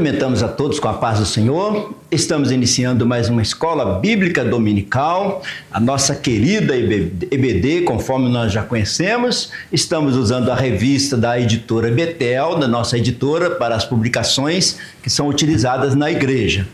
Cumprimentamos a todos com a paz do Senhor. Estamos iniciando mais uma escola bíblica dominical, a nossa querida EBD, conforme nós já conhecemos. Estamos usando a revista da editora Betel, da nossa editora, para as publicações que são utilizadas na igreja.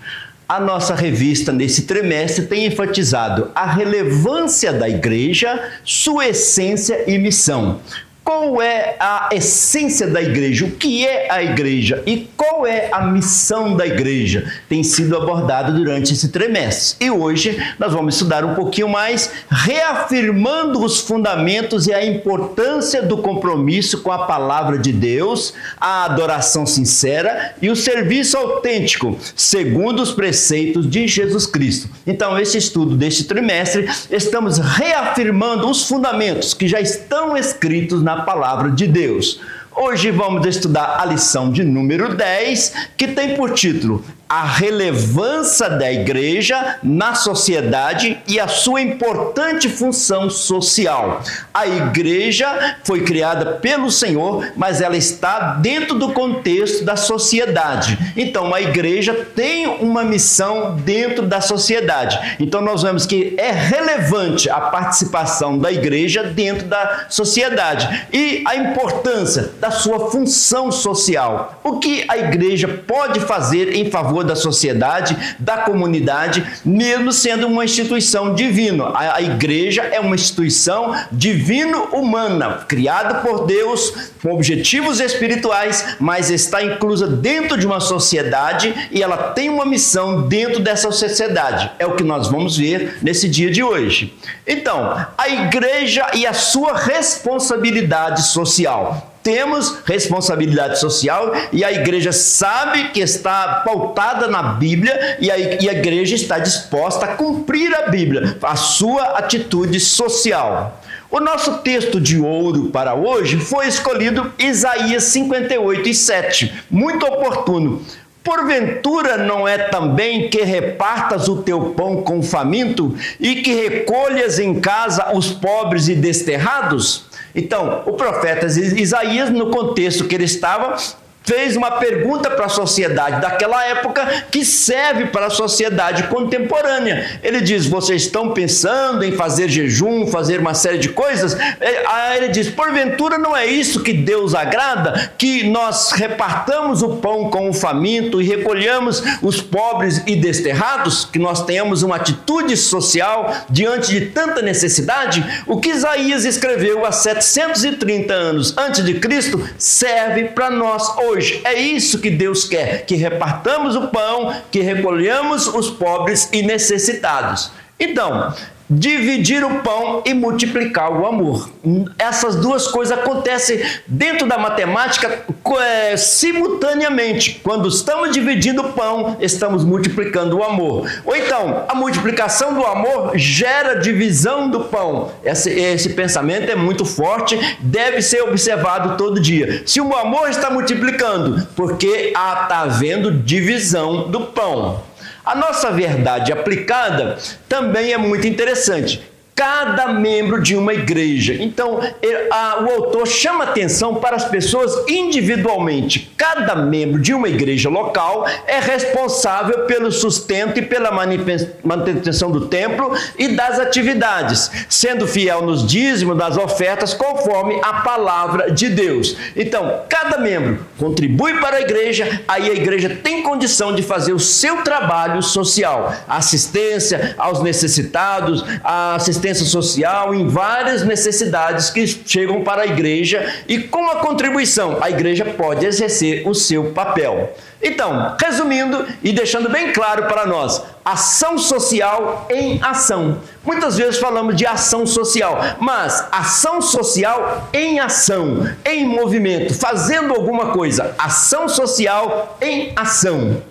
A nossa revista, nesse trimestre, tem enfatizado a relevância da igreja, sua essência e missão. Qual é a essência da igreja? O que é a igreja? E qual é a missão da igreja? Tem sido abordado durante esse trimestre. E hoje nós vamos estudar um pouquinho mais, reafirmando os fundamentos e a importância do compromisso com a palavra de Deus, a adoração sincera e o serviço autêntico, segundo os preceitos de Jesus Cristo. Então, esse estudo deste trimestre, estamos reafirmando os fundamentos que já estão escritos na palavra de Deus. Hoje vamos estudar a lição de número 10, que tem por título A relevância da igreja na sociedade e a sua importante função social. A igreja foi criada pelo Senhor, mas ela está dentro do contexto da sociedade. Então, a igreja tem uma missão dentro da sociedade. Então, nós vemos que é relevante a participação da igreja dentro da sociedade e a importância da sua função social. O que a igreja pode fazer em favor da sociedade, da comunidade, mesmo sendo uma instituição divina. A igreja é uma instituição divino-humana, criada por Deus, com objetivos espirituais, mas está inclusa dentro de uma sociedade e ela tem uma missão dentro dessa sociedade. É o que nós vamos ver nesse dia de hoje. Então, a igreja e a sua responsabilidade social. Temos responsabilidade social e a igreja sabe que está pautada na Bíblia e a igreja está disposta a cumprir a Bíblia, a sua atitude social. O nosso texto de ouro para hoje foi escolhido Isaías 58:7, muito oportuno. Porventura não é também que repartas o teu pão com o faminto e que recolhas em casa os pobres e desterrados? Então, o profeta Isaías, no contexto que ele estava, fez uma pergunta para a sociedade daquela época que serve para a sociedade contemporânea. Ele diz, vocês estão pensando em fazer jejum, fazer uma série de coisas? Aí ele diz, porventura não é isso que Deus agrada? Que nós repartamos o pão com o faminto e recolhamos os pobres e desterrados? Que nós tenhamos uma atitude social diante de tanta necessidade? O que Isaías escreveu há 730 anos antes de Cristo serve para nós hoje. É isso que Deus quer, que repartamos o pão, que recolhamos os pobres e necessitados. Então, dividir o pão e multiplicar o amor. Essas duas coisas acontecem dentro da matemática simultaneamente. Quando estamos dividindo o pão, estamos multiplicando o amor. Ou então, a multiplicação do amor gera divisão do pão. Esse pensamento é muito forte, deve ser observado todo dia. Se o amor está multiplicando, porque está havendo divisão do pão. A nossa verdade aplicada também é muito interessante. Cada membro de uma igreja. Então, o autor chama atenção para as pessoas individualmente. Cada membro de uma igreja local é responsável pelo sustento e pela manutenção do templo e das atividades, sendo fiel nos dízimos, das ofertas, conforme a palavra de Deus. Então, cada membro contribui para a igreja, aí a igreja tem condição de fazer o seu trabalho social, assistência aos necessitados, a assistência social em várias necessidades que chegam para a igreja e com a contribuição a igreja pode exercer o seu papel. Então, resumindo e deixando bem claro para nós, ação social em ação. Muitas vezes falamos de ação social, mas ação social em ação, em movimento, fazendo alguma coisa. Ação social em ação.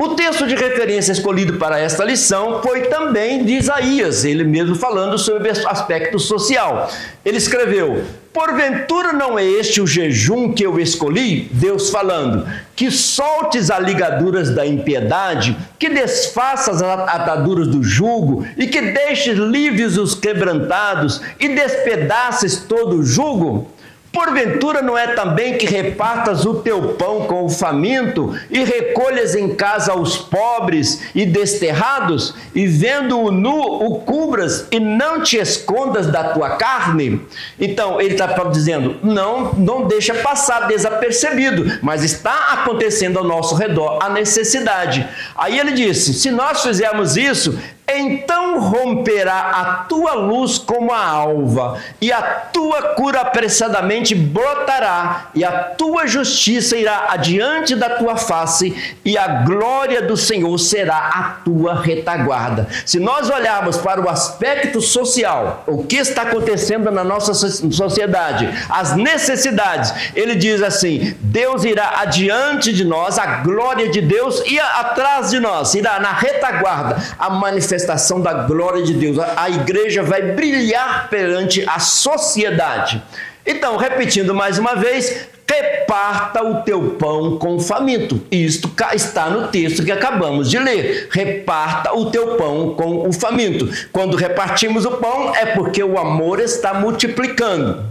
O texto de referência escolhido para esta lição foi também de Isaías, ele mesmo falando sobre o aspecto social. Ele escreveu, porventura não é este o jejum que eu escolhi? Deus falando, que soltes as ligaduras da impiedade, que desfaças as ataduras do jugo e que deixes livres os quebrantados e despedaces todo o jugo? Porventura não é também que repartas o teu pão com o faminto e recolhas em casa os pobres e desterrados, e vendo-o nu o cubras e não te escondas da tua carne? Então ele está dizendo, não deixa passar desapercebido, mas está acontecendo ao nosso redor a necessidade. Aí ele disse, se nós fizermos isso, então romperá a tua luz como a alva, e a tua cura apressadamente brotará, e a tua justiça irá adiante da tua face, e a glória do Senhor será a tua retaguarda. Se nós olharmos para o aspecto social, o que está acontecendo na nossa sociedade, as necessidades, ele diz assim, Deus irá adiante de nós, a glória de Deus, e atrás de nós, irá na retaguarda, a manifestação da glória de Deus. A igreja vai brilhar perante a sociedade. Então, repetindo mais uma vez, reparta o teu pão com o faminto. Isto está no texto que acabamos de ler. Reparta o teu pão com o faminto. Quando repartimos o pão, é porque o amor está multiplicando.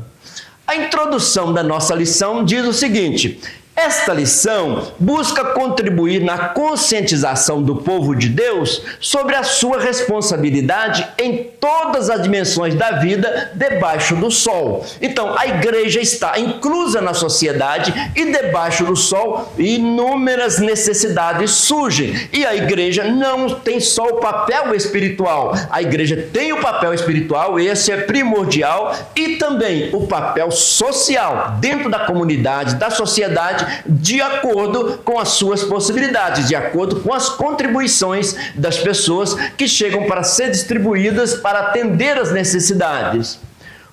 A introdução da nossa lição diz o seguinte: esta lição busca contribuir na conscientização do povo de Deus sobre a sua responsabilidade em todas as dimensões da vida debaixo do sol. Então, a igreja está inclusa na sociedade e debaixo do sol inúmeras necessidades surgem. E a igreja não tem só o papel espiritual. A igreja tem o papel espiritual, esse é primordial, e também o papel social dentro da comunidade, da sociedade, de acordo com as suas possibilidades, de acordo com as contribuições das pessoas que chegam para ser distribuídas para atender as necessidades.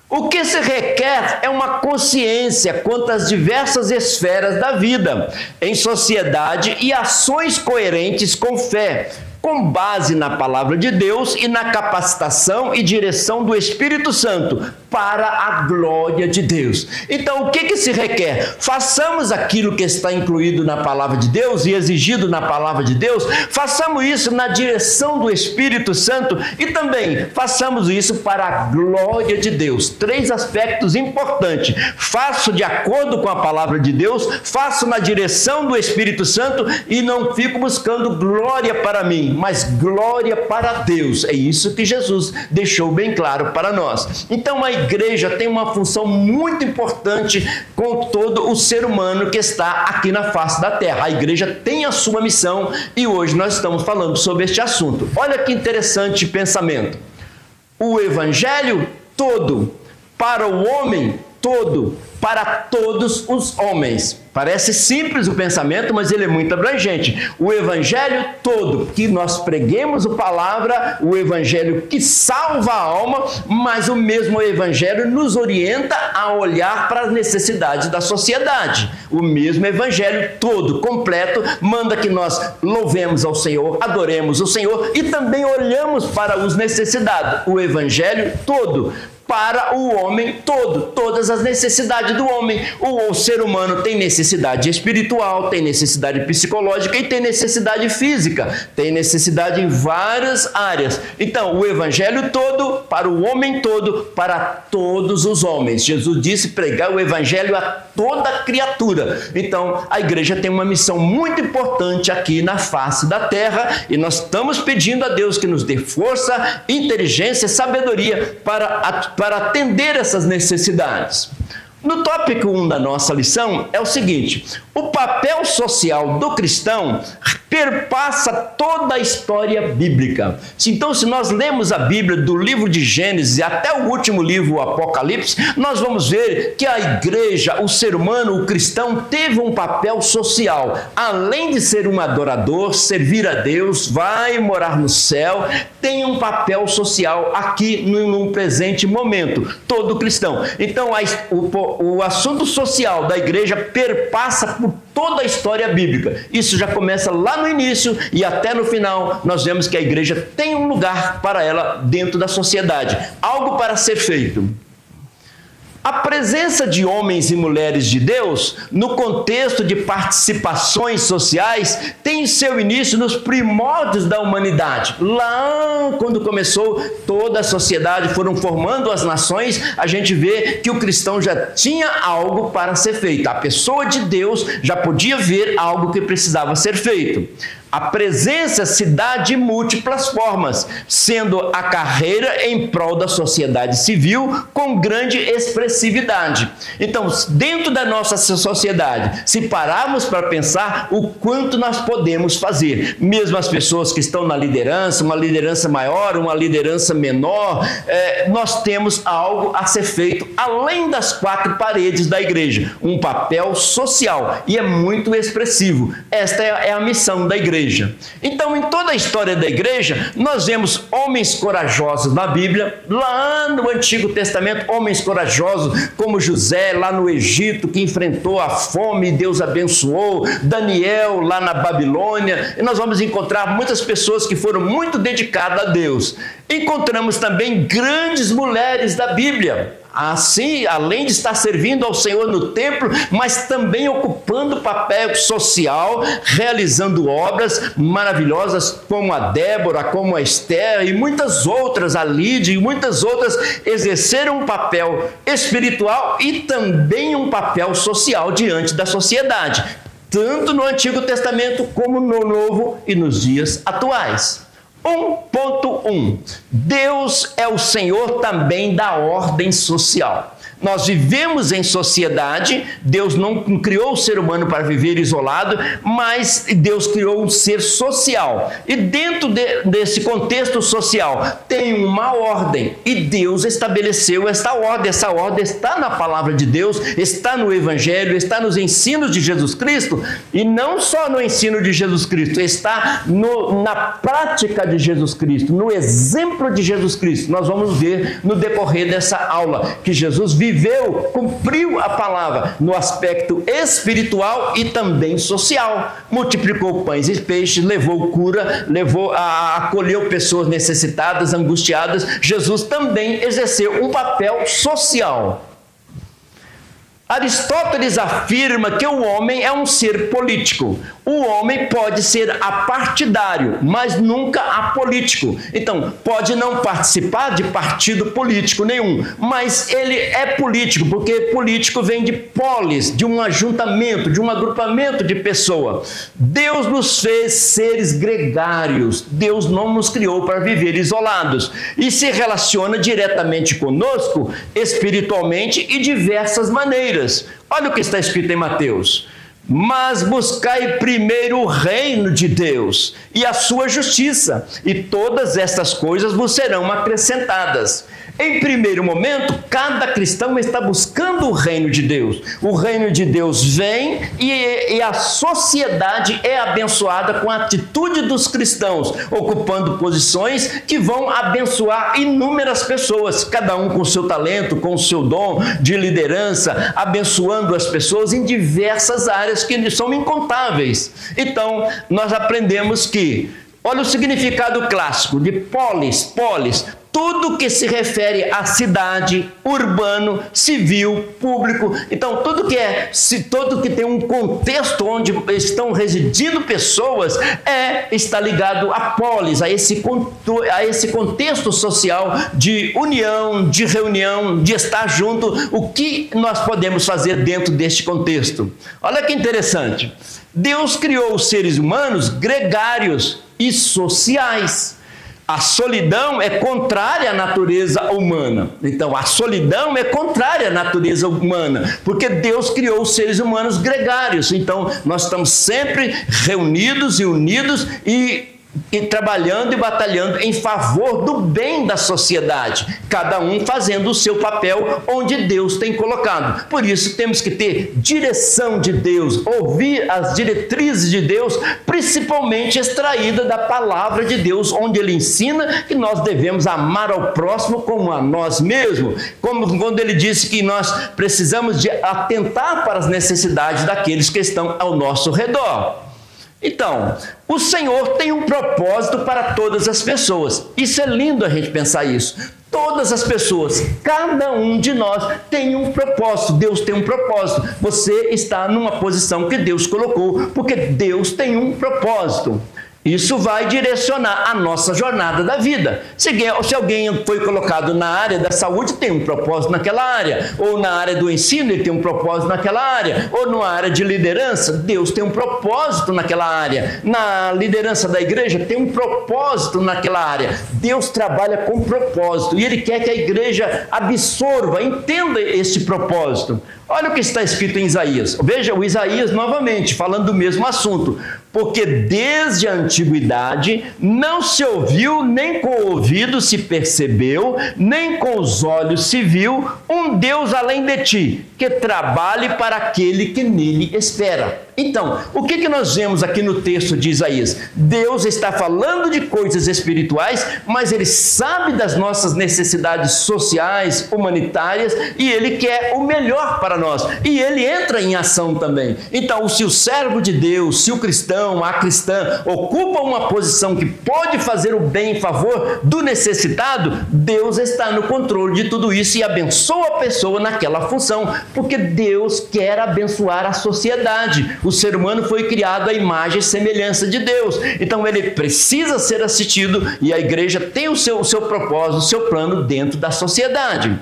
O que se requer é uma consciência quanto às diversas esferas da vida, em sociedade, e ações coerentes com fé, com base na palavra de Deus e na capacitação e direção do Espírito Santo para a glória de Deus. Então, o que se requer? Façamos aquilo que está incluído na palavra de Deus e exigido na palavra de Deus, façamos isso na direção do Espírito Santo e também façamos isso para a glória de Deus. 3 aspectos importantes. Faço de acordo com a palavra de Deus, faço na direção do Espírito Santo e não fico buscando glória para mim, mas glória para Deus. É isso que Jesus deixou bem claro para nós. Então a igreja tem uma função muito importante com todo o ser humano que está aqui na face da terra. A igreja tem a sua missão e hoje nós estamos falando sobre este assunto. Olha que interessante pensamento. O evangelho todo, para o homem todo, para todos os homens. Parece simples o pensamento, mas ele é muito abrangente. O evangelho todo, que nós preguemos a palavra, o evangelho que salva a alma, mas o mesmo evangelho nos orienta a olhar para as necessidades da sociedade. O mesmo evangelho todo, completo, manda que nós louvemos ao Senhor, adoremos o Senhor e também olhamos para os necessitados. O evangelho todo, para o homem todo, todas as necessidades do homem. O ser humano tem necessidade espiritual, tem necessidade psicológica e tem necessidade física, tem necessidade em várias áreas. Então, o evangelho todo, para o homem todo, para todos os homens. Jesus disse pregar o evangelho a toda criatura. Então, a igreja tem uma missão muito importante aqui na face da terra e nós estamos pedindo a Deus que nos dê força, inteligência, sabedoria para atender essas necessidades. No tópico 1 da nossa lição é o seguinte: o papel social do cristão perpassa toda a história bíblica. Então, se nós lemos a Bíblia do livro de Gênesis até o último livro, o Apocalipse, nós vamos ver que a igreja, o ser humano, o cristão, teve um papel social. Além de ser um adorador, servir a Deus, vai morar no céu, tem um papel social aqui num presente momento, todo cristão. Então, o assunto social da igreja perpassa por toda a história bíblica. Isso já começa lá no início e até no final nós vemos que a igreja tem um lugar para ela dentro da sociedade, algo para ser feito. A presença de homens e mulheres de Deus no contexto de participações sociais tem seu início nos primórdios da humanidade. Lá, quando começou toda a sociedade, foram formando as nações, a gente vê que o cristão já tinha algo para ser feito. A pessoa de Deus já podia ver algo que precisava ser feito. A presença se dá de múltiplas formas, sendo a carreira em prol da sociedade civil com grande expressividade. Então, dentro da nossa sociedade, se pararmos para pensar o quanto nós podemos fazer, mesmo as pessoas que estão na liderança, uma liderança maior, uma liderança menor, nós temos algo a ser feito além das quatro paredes da igreja, um papel social, e é muito expressivo. Esta é a missão da igreja. Então, em toda a história da igreja, nós vemos homens corajosos na Bíblia, lá no Antigo Testamento, homens corajosos como José, lá no Egito, que enfrentou a fome e Deus abençoou, Daniel, lá na Babilônia, e nós vamos encontrar muitas pessoas que foram muito dedicadas a Deus. Encontramos também grandes mulheres da Bíblia, assim, além de estar servindo ao Senhor no templo, mas também ocupando papel social, realizando obras maravilhosas, como a Débora, como a Esther e muitas outras, a Lídia e muitas outras, exerceram um papel espiritual e também um papel social diante da sociedade, tanto no Antigo Testamento como no Novo e nos dias atuais. 1.1. Deus é o Senhor também da ordem social. Nós vivemos em sociedade, Deus não criou o ser humano para viver isolado, mas Deus criou um ser social. E dentro desse contexto social tem uma ordem, e Deus estabeleceu essa ordem está na palavra de Deus, está no Evangelho, está nos ensinos de Jesus Cristo, e não só no ensino de Jesus Cristo, está na prática de Jesus Cristo, no exemplo de Jesus Cristo. Nós vamos ver no decorrer dessa aula que Jesus viveu, cumpriu a palavra no aspecto espiritual e também social. Multiplicou pães e peixes, levou cura, acolheu pessoas necessitadas, angustiadas. Jesus também exerceu um papel social. Aristóteles afirma que o homem é um ser político. O homem pode ser apartidário, mas nunca apolítico. Então, pode não participar de partido político nenhum, mas ele é político, porque político vem de polis, de um ajuntamento, de um agrupamento de pessoas. Deus nos fez seres gregários. Deus não nos criou para viver isolados. E se relaciona diretamente conosco, espiritualmente e diversas maneiras. Olha o que está escrito em Mateus: mas buscai primeiro o reino de Deus e a sua justiça, e todas estas coisas vos serão acrescentadas. Em primeiro momento, cada cristão está buscando o reino de Deus. O reino de Deus vem e a sociedade é abençoada com a atitude dos cristãos, ocupando posições que vão abençoar inúmeras pessoas, cada um com o seu talento, com o seu dom de liderança, abençoando as pessoas em diversas áreas que são incontáveis. Então, nós aprendemos que, olha o significado clássico de polis, tudo que se refere à cidade, urbano, civil, público. Então, tudo que tem um contexto onde estão residindo pessoas está ligado a polis, a esse contexto social de união, de reunião, de estar junto. O que nós podemos fazer dentro deste contexto? Olha que interessante. Deus criou os seres humanos gregários e sociais. A solidão é contrária à natureza humana. Então, a solidão é contrária à natureza humana, porque Deus criou os seres humanos gregários. Então, nós estamos sempre reunidos e unidos e trabalhando e batalhando em favor do bem da sociedade, cada um fazendo o seu papel onde Deus tem colocado. Por isso temos que ter direção de Deus, ouvir as diretrizes de Deus, principalmente extraída da palavra de Deus, onde ele ensina que nós devemos amar ao próximo como a nós mesmos, como quando ele disse que nós precisamos de atentar para as necessidades daqueles que estão ao nosso redor. Então, o Senhor tem um propósito para todas as pessoas. Isso é lindo a gente pensar isso. Todas as pessoas, cada um de nós tem um propósito. Deus tem um propósito. Você está numa posição que Deus colocou, porque Deus tem um propósito. Isso vai direcionar a nossa jornada da vida. Se alguém foi colocado na área da saúde, tem um propósito naquela área. Ou na área do ensino, ele tem um propósito naquela área. Ou na área de liderança, Deus tem um propósito naquela área. Na liderança da igreja, tem um propósito naquela área. Deus trabalha com propósito. E Ele quer que a igreja absorva, entenda esse propósito. Olha o que está escrito em Isaías. Veja o Isaías novamente, falando do mesmo assunto. Porque desde a antiguidade não se ouviu, nem com o ouvido se percebeu, nem com os olhos se viu, um Deus além de ti, que trabalhe para aquele que nele espera. Então, o que nós vemos aqui no texto de Isaías? Deus está falando de coisas espirituais, mas Ele sabe das nossas necessidades sociais, humanitárias, e Ele quer o melhor para nós. E Ele entra em ação também. Então, se o servo de Deus, se o cristão, a cristã, ocupa uma posição que pode fazer o bem em favor do necessitado, Deus está no controle de tudo isso e abençoa a pessoa naquela função, porque Deus quer abençoar a sociedade. O ser humano foi criado à imagem e semelhança de Deus. Então ele precisa ser assistido e a igreja tem o seu propósito, o seu plano dentro da sociedade.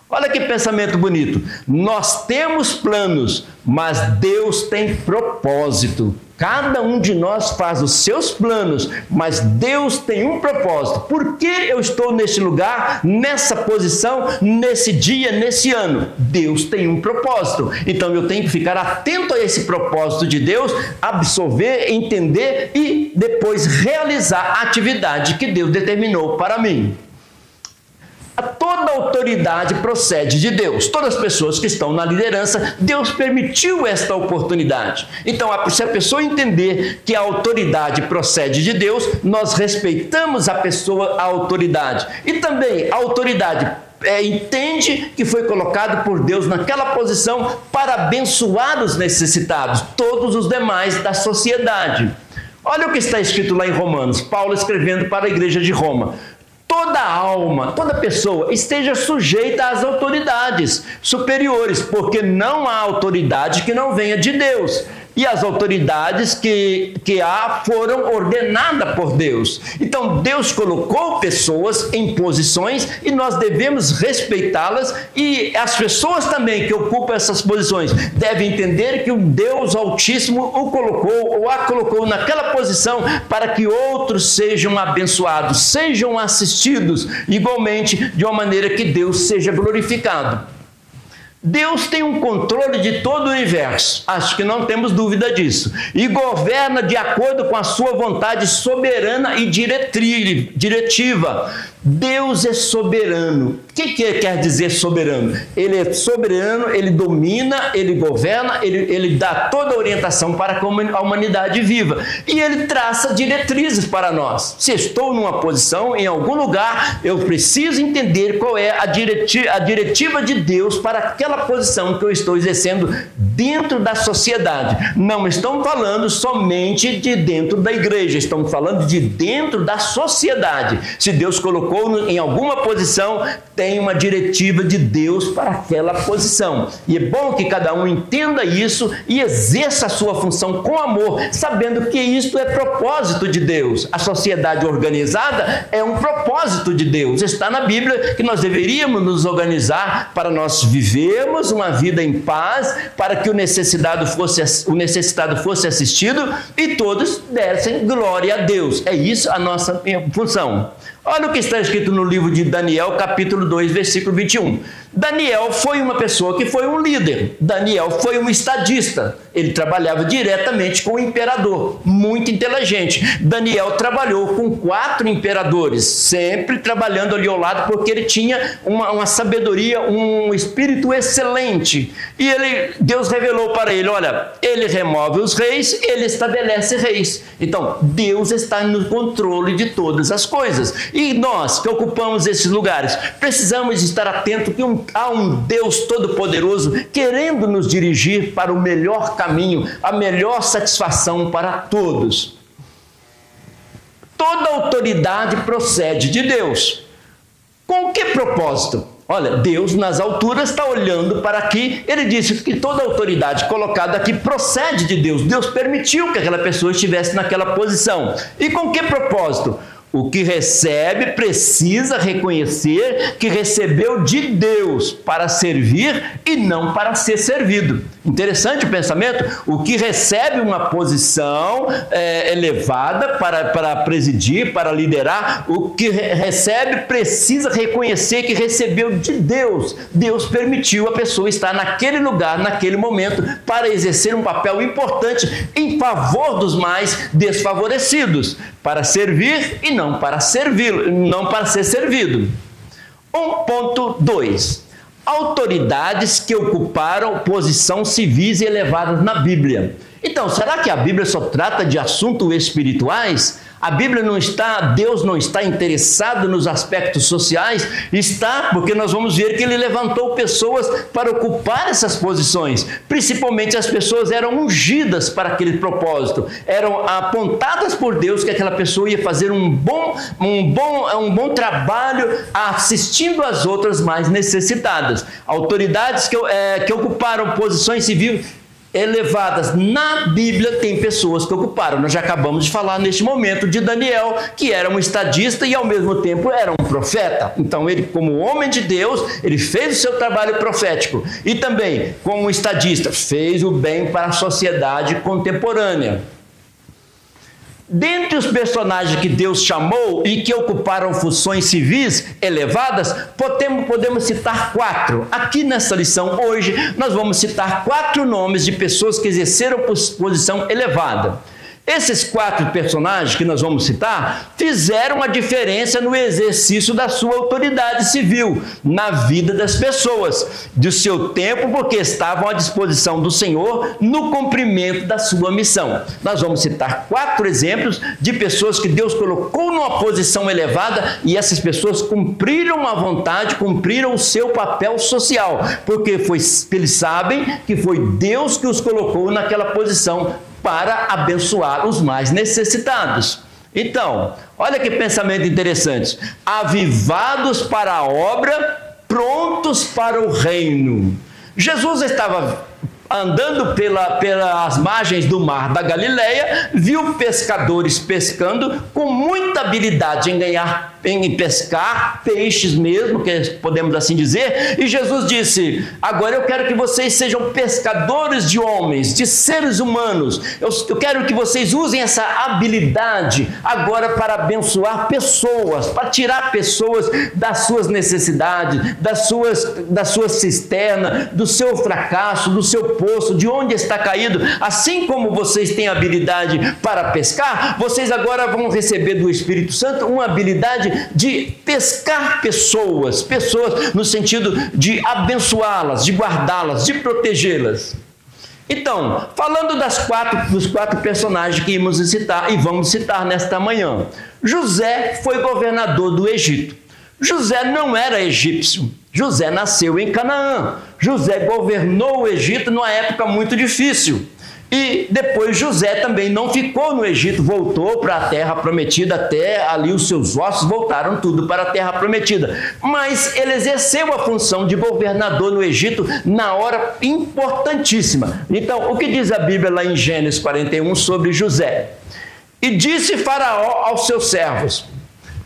Olha que pensamento bonito. Nós temos planos, mas Deus tem propósito. Cada um de nós faz os seus planos, mas Deus tem um propósito. Por que eu estou nesse lugar, nessa posição, nesse dia, nesse ano? Deus tem um propósito. Então eu tenho que ficar atento a esse propósito de Deus, absorver, entender e depois realizar a atividade que Deus determinou para mim. Toda autoridade procede de Deus. Todas as pessoas que estão na liderança, Deus permitiu esta oportunidade. Então, se a pessoa entender que a autoridade procede de Deus, nós respeitamos a pessoa, a autoridade. E também a autoridade entende que foi colocado por Deus naquela posição para abençoar os necessitados, todos os demais da sociedade. Olha o que está escrito lá em Romanos, Paulo escrevendo para a igreja de Roma. Toda alma, toda pessoa esteja sujeita às autoridades superiores, porque não há autoridade que não venha de Deus. E as autoridades que há foram ordenadas por Deus. Então Deus colocou pessoas em posições e nós devemos respeitá-las, e as pessoas também que ocupam essas posições devem entender que o Deus Altíssimo o colocou ou a colocou naquela posição para que outros sejam abençoados, sejam assistidos igualmente, de uma maneira que Deus seja glorificado. Deus tem um controle de todo o universo, acho que não temos dúvida disso, e governa de acordo com a sua vontade soberana e diretiva. Deus é soberano. O que quer dizer soberano? Ele é soberano, ele domina, ele governa, ele dá toda a orientação para que a humanidade viva. E ele traça diretrizes para nós. Se estou numa posição, em algum lugar, eu preciso entender qual é a diretiva de Deus para aquela posição que eu estou exercendo dentro da sociedade. Não estamos falando somente de dentro da igreja, estamos falando de dentro da sociedade. Se Deus colocou em alguma posição, tem uma diretiva de Deus para aquela posição. E é bom que cada um entenda isso e exerça a sua função com amor, sabendo que isto é propósito de Deus. A sociedade organizada é um propósito de Deus. Está na Bíblia que nós deveríamos nos organizar para nós vivermos uma vida em paz, para que o necessitado fosse assistido e todos dessem glória a Deus. É isso a nossa função. Olha o que está escrito no livro de Daniel, capítulo 2, versículo 21. Daniel foi uma pessoa que foi um líder. Daniel foi um estadista. Ele trabalhava diretamente com o imperador, muito inteligente. Daniel trabalhou com 4 imperadores, sempre trabalhando ali ao lado, porque ele tinha uma sabedoria, um espírito excelente. E Deus revelou para ele, olha, ele remove os reis, ele estabelece reis. Então, Deus está no controle de todas as coisas. E nós, que ocupamos esses lugares, precisamos estar atentos que há um Deus Todo-Poderoso querendo nos dirigir para o melhor caminho, a melhor satisfação para todos. Toda autoridade procede de Deus. Com que propósito? Olha, Deus nas alturas está olhando para aqui, ele disse que toda autoridade colocada aqui procede de Deus. Deus permitiu que aquela pessoa estivesse naquela posição. E com que propósito? O que recebe precisa reconhecer que recebeu de Deus para servir e não para ser servido. Interessante o pensamento? O que recebe uma posição elevada para presidir, para liderar, o que recebe precisa reconhecer que recebeu de Deus. Deus permitiu a pessoa estar naquele lugar, naquele momento, para exercer um papel importante em favor dos mais desfavorecidos, para servir e não para servir, não para ser servido. 1.2. Autoridades que ocuparam posições civis e elevadas na Bíblia. Então, será que a Bíblia só trata de assuntos espirituais? A Bíblia não está, Deus não está interessado nos aspectos sociais? Está, porque nós vamos ver que ele levantou pessoas para ocupar essas posições. Principalmente as pessoas eram ungidas para aquele propósito, eram apontadas por Deus que aquela pessoa ia fazer um bom trabalho assistindo as outras mais necessitadas. Autoridades que ocuparam posições civis elevadas na Bíblia, tem pessoas que ocuparam. Nós já acabamos de falar neste momento de Daniel, que era um estadista e ao mesmo tempo era um profeta. Então ele, como homem de Deus, ele fez o seu trabalho profético e também, como estadista, fez o bem para a sociedade contemporânea. Dentre os personagens que Deus chamou e que ocuparam funções civis elevadas, podemos citar 4. Aqui nessa lição hoje, nós vamos citar 4 nomes de pessoas que exerceram posição elevada. Esses 4 personagens que nós vamos citar fizeram a diferença no exercício da sua autoridade civil, na vida das pessoas, do seu tempo, porque estavam à disposição do Senhor no cumprimento da sua missão. Nós vamos citar 4 exemplos de pessoas que Deus colocou numa posição elevada e essas pessoas cumpriram a vontade, cumpriram o seu papel social, porque eles sabem que foi Deus que os colocou naquela posição para abençoar os mais necessitados. Então, olha que pensamento interessante. Avivados para a obra, prontos para o reino. Jesus estava andando pelas margens do mar da Galileia, viu pescadores pescando com muita habilidade em pescar peixes mesmo, que podemos assim dizer, e Jesus disse: agora eu quero que vocês sejam pescadores de homens, de seres humanos, eu quero que vocês usem essa habilidade agora para abençoar pessoas, para tirar pessoas das suas necessidades, das suas cisternas, do seu fracasso, do seu poço, de onde está caído. Assim como vocês têm habilidade para pescar, vocês agora vão receber do Espírito Santo uma habilidade de pescar pessoas no sentido de abençoá-las, de guardá-las, de protegê-las. Então, falando dos 4 personagens que íamos citar e vamos citar nesta manhã. José foi governador do Egito. José não era egípcio. José nasceu em Canaã. José governou o Egito numa época muito difícil. E depois José também não ficou no Egito, voltou para a terra prometida, até ali os seus ossos voltaram tudo para a terra prometida. Mas ele exerceu a função de governador no Egito na hora importantíssima. Então, o que diz a Bíblia lá em Gênesis 41 sobre José? E disse Faraó aos seus servos: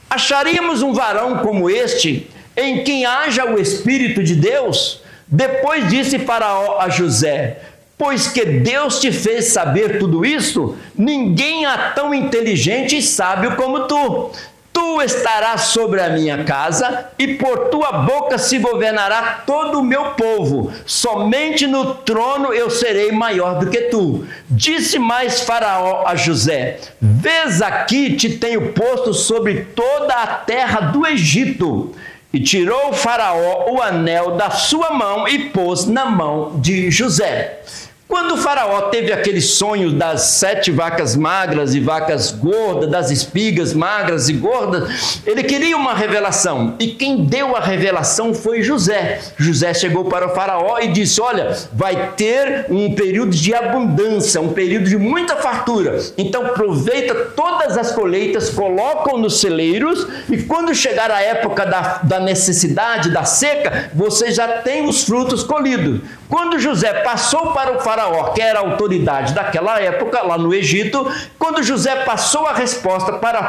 acharíamos um varão como este, em quem haja o Espírito de Deus? Depois disse Faraó a José: pois que Deus te fez saber tudo isso, ninguém há tão inteligente e sábio como tu. Tu estarás sobre a minha casa e por tua boca se governará todo o meu povo. Somente no trono eu serei maior do que tu. Disse mais Faraó a José: vês aqui te tenho posto sobre toda a terra do Egito. E tirou Faraó o anel da sua mão e pôs na mão de José. Quando o faraó teve aquele sonho das 7 vacas magras e vacas gordas, das espigas magras e gordas, ele queria uma revelação. E quem deu a revelação foi José. José chegou para o faraó e disse: olha, vai ter um período de abundância, um período de muita fartura. Então aproveita todas as colheitas, colocam nos celeiros, e quando chegar a época da necessidade, da seca, você já tem os frutos colhidos. Quando José passou para o faraó, que era a autoridade daquela época, lá no Egito, quando José passou a resposta para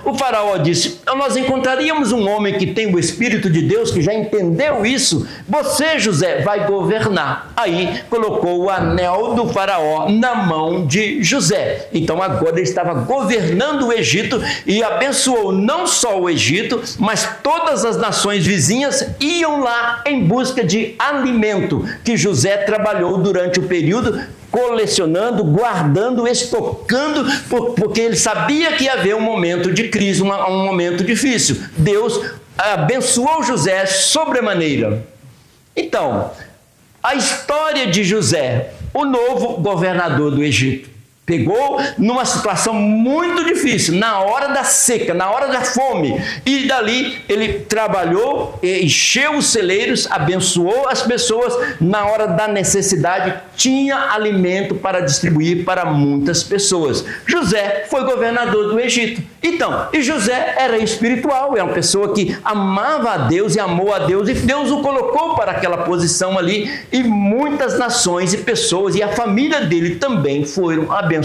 o faraó disse: nós encontraríamos um homem que tem o Espírito de Deus, que já entendeu isso, você, José, vai governar. Aí colocou o anel do faraó na mão de José. Então agora ele estava governando o Egito e abençoou não só o Egito, mas todas as nações vizinhas iam lá em busca de alimento, que José trabalhou durante o período, colecionando, guardando, estocando, porque ele sabia que ia haver um momento de crise, um momento difícil. Deus abençoou José sobremaneira. Então, a história de José, o novo governador do Egito, pegou numa situação muito difícil, na hora da seca, na hora da fome, e dali ele trabalhou, encheu os celeiros, abençoou as pessoas, na hora da necessidade tinha alimento para distribuir para muitas pessoas. José foi governador do Egito. Então, e José era espiritual, é uma pessoa que amava a Deus e amou a Deus, e Deus o colocou para aquela posição ali, e muitas nações e pessoas, e a família dele também foram abençoados.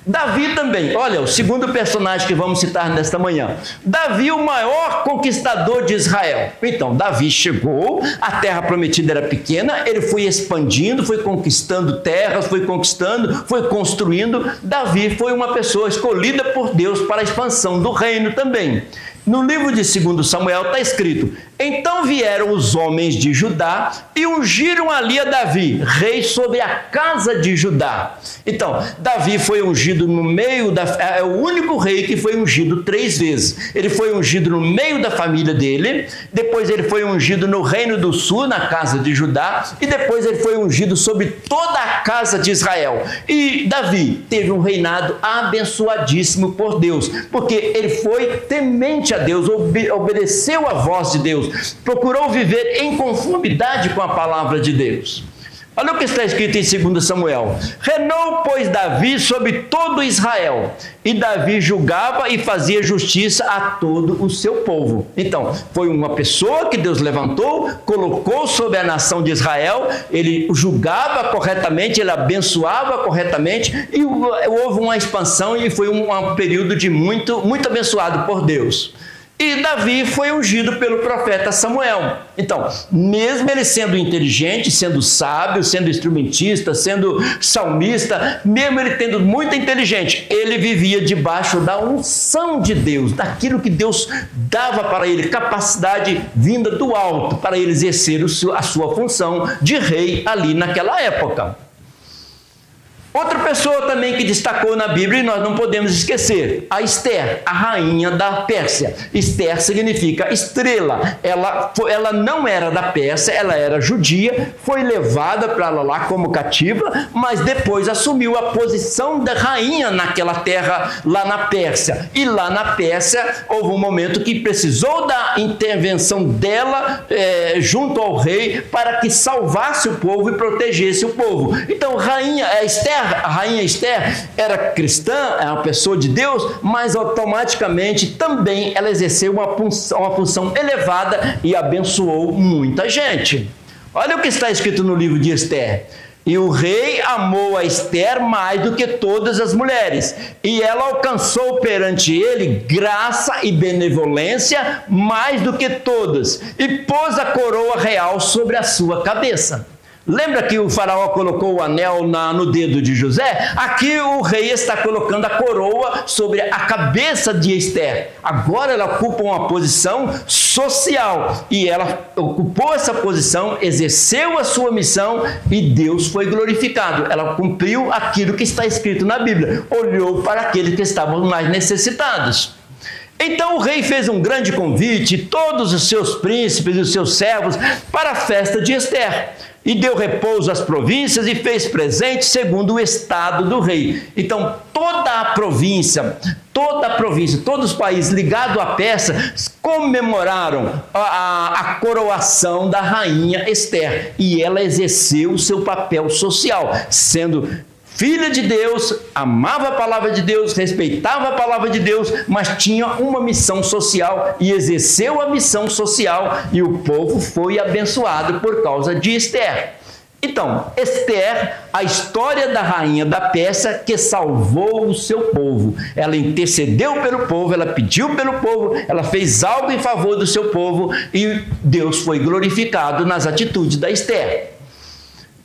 Davi também, olha, o segundo personagem que vamos citar nesta manhã. Davi, o maior conquistador de Israel. Então, Davi chegou, a terra prometida era pequena, ele foi expandindo, foi conquistando terras, foi conquistando, foi construindo. Davi foi uma pessoa escolhida por Deus para a expansão do reino também. No livro de 2 Samuel está escrito: então vieram os homens de Judá e ungiram ali a Davi, rei sobre a casa de Judá. Então, Davi foi ungido no meio é o único rei que foi ungido 3 vezes. Ele foi ungido no meio da família dele, depois ele foi ungido no reino do sul, na casa de Judá, e depois ele foi ungido sobre toda a casa de Israel. E Davi teve um reinado abençoadíssimo por Deus, porque ele foi temente a Deus, obedeceu a voz de Deus, procurou viver em conformidade com a palavra de Deus. Olha o que está escrito em 2 Samuel: reinou, pois, Davi sobre todo Israel, e Davi julgava e fazia justiça a todo o seu povo. Então, foi uma pessoa que Deus levantou, colocou sobre a nação de Israel, ele julgava corretamente, ele abençoava corretamente, e houve uma expansão, e foi um período de muito abençoado por Deus. E Davi foi ungido pelo profeta Samuel. Então, mesmo ele sendo inteligente, sendo sábio, sendo instrumentista, sendo salmista, mesmo ele tendo muita inteligência, ele vivia debaixo da unção de Deus, daquilo que Deus dava para ele, capacidade vinda do alto, para ele exercer a sua função de rei ali naquela época. Outra pessoa também que destacou na Bíblia, e nós não podemos esquecer, a Ester, a rainha da Pérsia. Ester significa estrela. Ela não era da Pérsia, ela era judia, foi levada para lá como cativa, mas depois assumiu a posição da rainha naquela terra lá na Pérsia. E lá na Pérsia houve um momento que precisou da intervenção dela junto ao rei para que salvasse o povo e protegesse o povo. Então, a rainha Ester era cristã, era uma pessoa de Deus, mas automaticamente também ela exerceu uma função elevada e abençoou muita gente. Olha o que está escrito no livro de Ester: e o rei amou a Ester mais do que todas as mulheres, e ela alcançou perante ele graça e benevolência mais do que todas, e pôs a coroa real sobre a sua cabeça. Lembra que o faraó colocou o anel no dedo de José? Aqui o rei está colocando a coroa sobre a cabeça de Ester. Agora ela ocupa uma posição social, e ela ocupou essa posição, exerceu a sua missão, e Deus foi glorificado. Ela cumpriu aquilo que está escrito na Bíblia, olhou para aqueles que estavam mais necessitados. Então o rei fez um grande convite, todos os seus príncipes e os seus servos, para a festa de Ester. e deu repouso às províncias e fez presente segundo o estado do rei. Então, toda a província, todos os países ligados à Pérsia comemoraram a coroação da rainha Ester, e ela exerceu o seu papel social, sendo filha de Deus, amava a palavra de Deus, respeitava a palavra de Deus, mas tinha uma missão social e exerceu a missão social, e o povo foi abençoado por causa de Ester. Então, Ester, a história da rainha da Pérsia que salvou o seu povo. Ela intercedeu pelo povo, ela pediu pelo povo, ela fez algo em favor do seu povo, e Deus foi glorificado nas atitudes da Ester.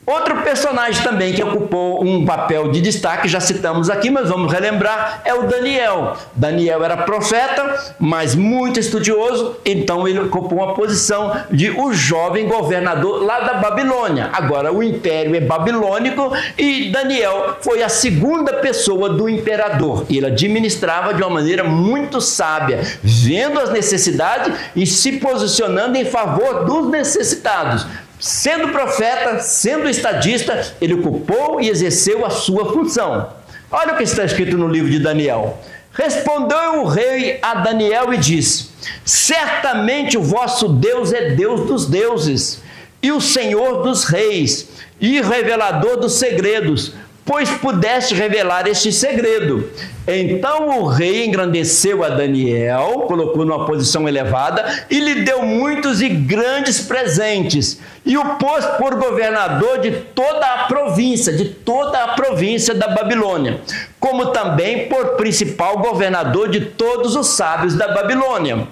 Outro personagem também que ocupou um papel de destaque, já citamos aqui, mas vamos relembrar, é o Daniel. Daniel era profeta, mas muito estudioso, então ele ocupou uma posição de o jovem governador lá da Babilônia. Agora o império é babilônico e Daniel foi a segunda pessoa do imperador. Ele administrava de uma maneira muito sábia, vendo as necessidades e se posicionando em favor dos necessitados. Sendo profeta, sendo estadista, ele ocupou e exerceu a sua função. Olha o que está escrito no livro de Daniel. Respondeu o rei a Daniel e disse: certamente o vosso Deus é Deus dos deuses, e o Senhor dos reis, e revelador dos segredos, pois pudeste revelar este segredo. Então o rei engrandeceu a Daniel, colocou numa posição elevada e lhe deu muitos e grandes presentes, e o pôs por governador de toda a província da Babilônia, como também por principal governador de todos os sábios da Babilônia.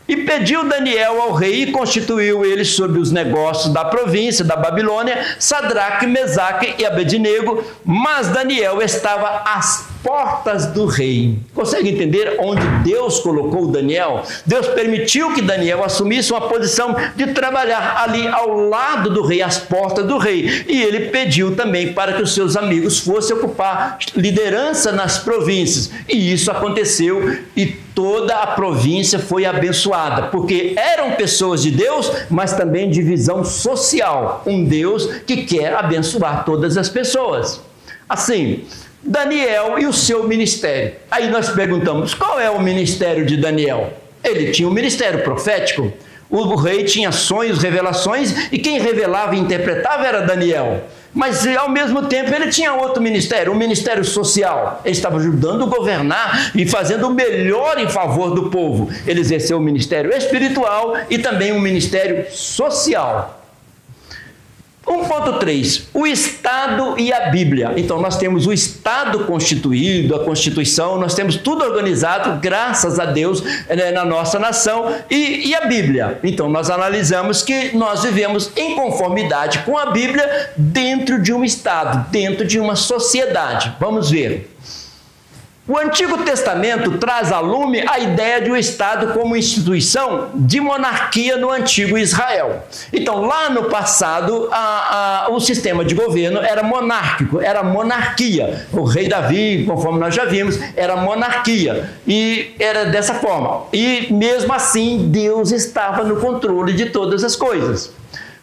E pediu Daniel ao rei e constituiu ele sobre os negócios da província da Babilônia, Sadraque, Mesaque e Abednego, mas Daniel estava às portas do rei. Consegue entender onde Deus colocou Daniel? Deus permitiu que Daniel assumisse uma posição de trabalhar ali ao lado do rei, às portas do rei. E ele pediu também para que os seus amigos fossem ocupar liderança nas províncias. E isso aconteceu e toda a província foi abençoada, porque eram pessoas de Deus, mas também de visão social. Um Deus que quer abençoar todas as pessoas. Assim, Daniel e o seu ministério. Aí nós perguntamos, qual é o ministério de Daniel? Ele tinha um ministério profético. O rei tinha sonhos, revelações, e quem revelava e interpretava era Daniel. Mas, ao mesmo tempo, ele tinha outro ministério, um ministério social. Ele estava ajudando a governar e fazendo o melhor em favor do povo. Ele exerceu o ministério espiritual e também um ministério social. 1.3, o Estado e a Bíblia. Então, nós temos o Estado constituído, a Constituição, nós temos tudo organizado, graças a Deus, na nossa nação, e a Bíblia. Então, nós analisamos que nós vivemos em conformidade com a Bíblia dentro de um Estado, dentro de uma sociedade. Vamos ver. O Antigo Testamento traz a lume a ideia de um Estado como instituição de monarquia no antigo Israel. Então, lá no passado, o sistema de governo era monárquico, era monarquia. O rei Davi, conforme nós já vimos, era monarquia. E era dessa forma. E mesmo assim, Deus estava no controle de todas as coisas.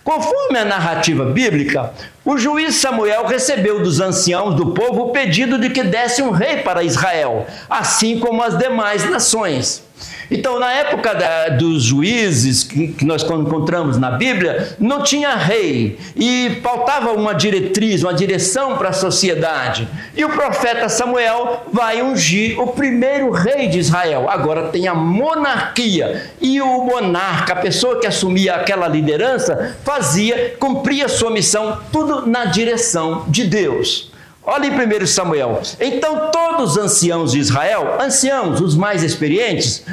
Conforme a narrativa bíblica, o juiz Samuel recebeu dos anciãos do povo o pedido de que desse um rei para Israel, assim como as demais nações. Então, na época dos juízes que nós encontramos na Bíblia, não tinha rei e faltava uma diretriz, uma direção para a sociedade. E o profeta Samuel vai ungir o primeiro rei de Israel. Agora tem a monarquia e o monarca, a pessoa que assumia aquela liderança, cumpria sua missão, tudo na direção de Deus. Olha em 1 Samuel. Então todos os anciãos de Israel, anciãos, os mais experientes,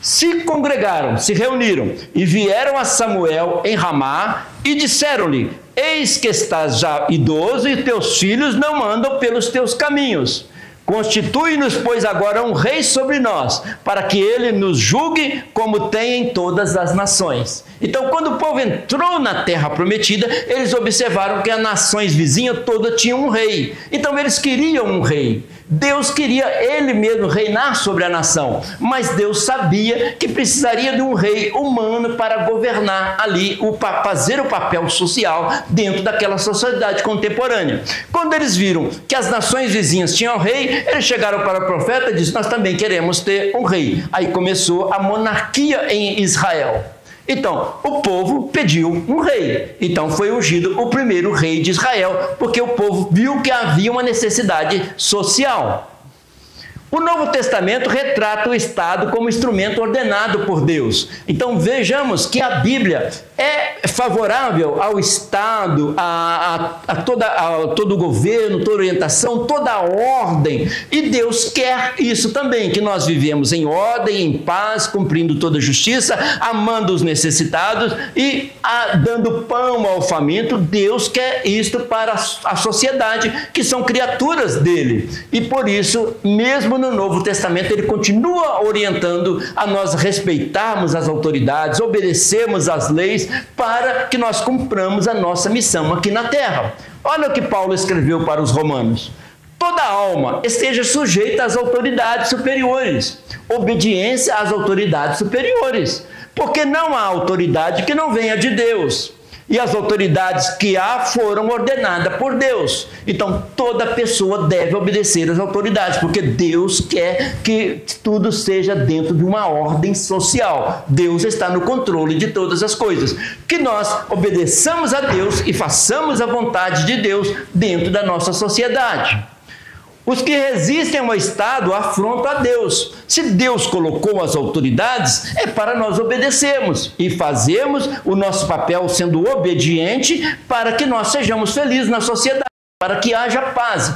se congregaram, se reuniram e vieram a Samuel em Ramá e disseram-lhe: eis que estás já idoso e teus filhos não andam pelos teus caminhos. Constitui-nos, pois, agora um rei sobre nós, para que ele nos julgue como tem em todas as nações. Então, quando o povo entrou na terra prometida, eles observaram que as nações vizinhas todas tinham um rei. Então, eles queriam um rei. Deus queria ele mesmo reinar sobre a nação, mas Deus sabia que precisaria de um rei humano para governar ali, fazer o papel social dentro daquela sociedade contemporânea. Quando eles viram que as nações vizinhas tinham rei, eles chegaram para o profeta e disseram: nós também queremos ter um rei. Aí começou a monarquia em Israel. Então, o povo pediu um rei. Então, foi ungido o primeiro rei de Israel, porque o povo viu que havia uma necessidade social. O Novo Testamento retrata o Estado como instrumento ordenado por Deus. Então, vejamos que a Bíblia é favorável ao Estado, a todo o governo, toda orientação, toda a ordem. E Deus quer isso também, que nós vivemos em ordem, em paz, cumprindo toda a justiça, amando os necessitados e dando pão ao faminto. Deus quer isto para a sociedade, que são criaturas dele. E por isso, mesmo no Novo Testamento, ele continua orientando a nós respeitarmos as autoridades, obedecermos às leis, para que nós cumpramos a nossa missão aqui na terra. Olha o que Paulo escreveu para os romanos: toda alma esteja sujeita às autoridades superiores, obediência às autoridades superiores, porque não há autoridade que não venha de Deus. E as autoridades que há foram ordenadas por Deus. Então, toda pessoa deve obedecer às autoridades, porque Deus quer que tudo seja dentro de uma ordem social. Deus está no controle de todas as coisas. Que nós obedeçamos a Deus e façamos a vontade de Deus dentro da nossa sociedade. Os que resistem ao Estado afrontam a Deus. Se Deus colocou as autoridades, é para nós obedecermos e fazermos o nosso papel sendo obediente, para que nós sejamos felizes na sociedade, para que haja paz.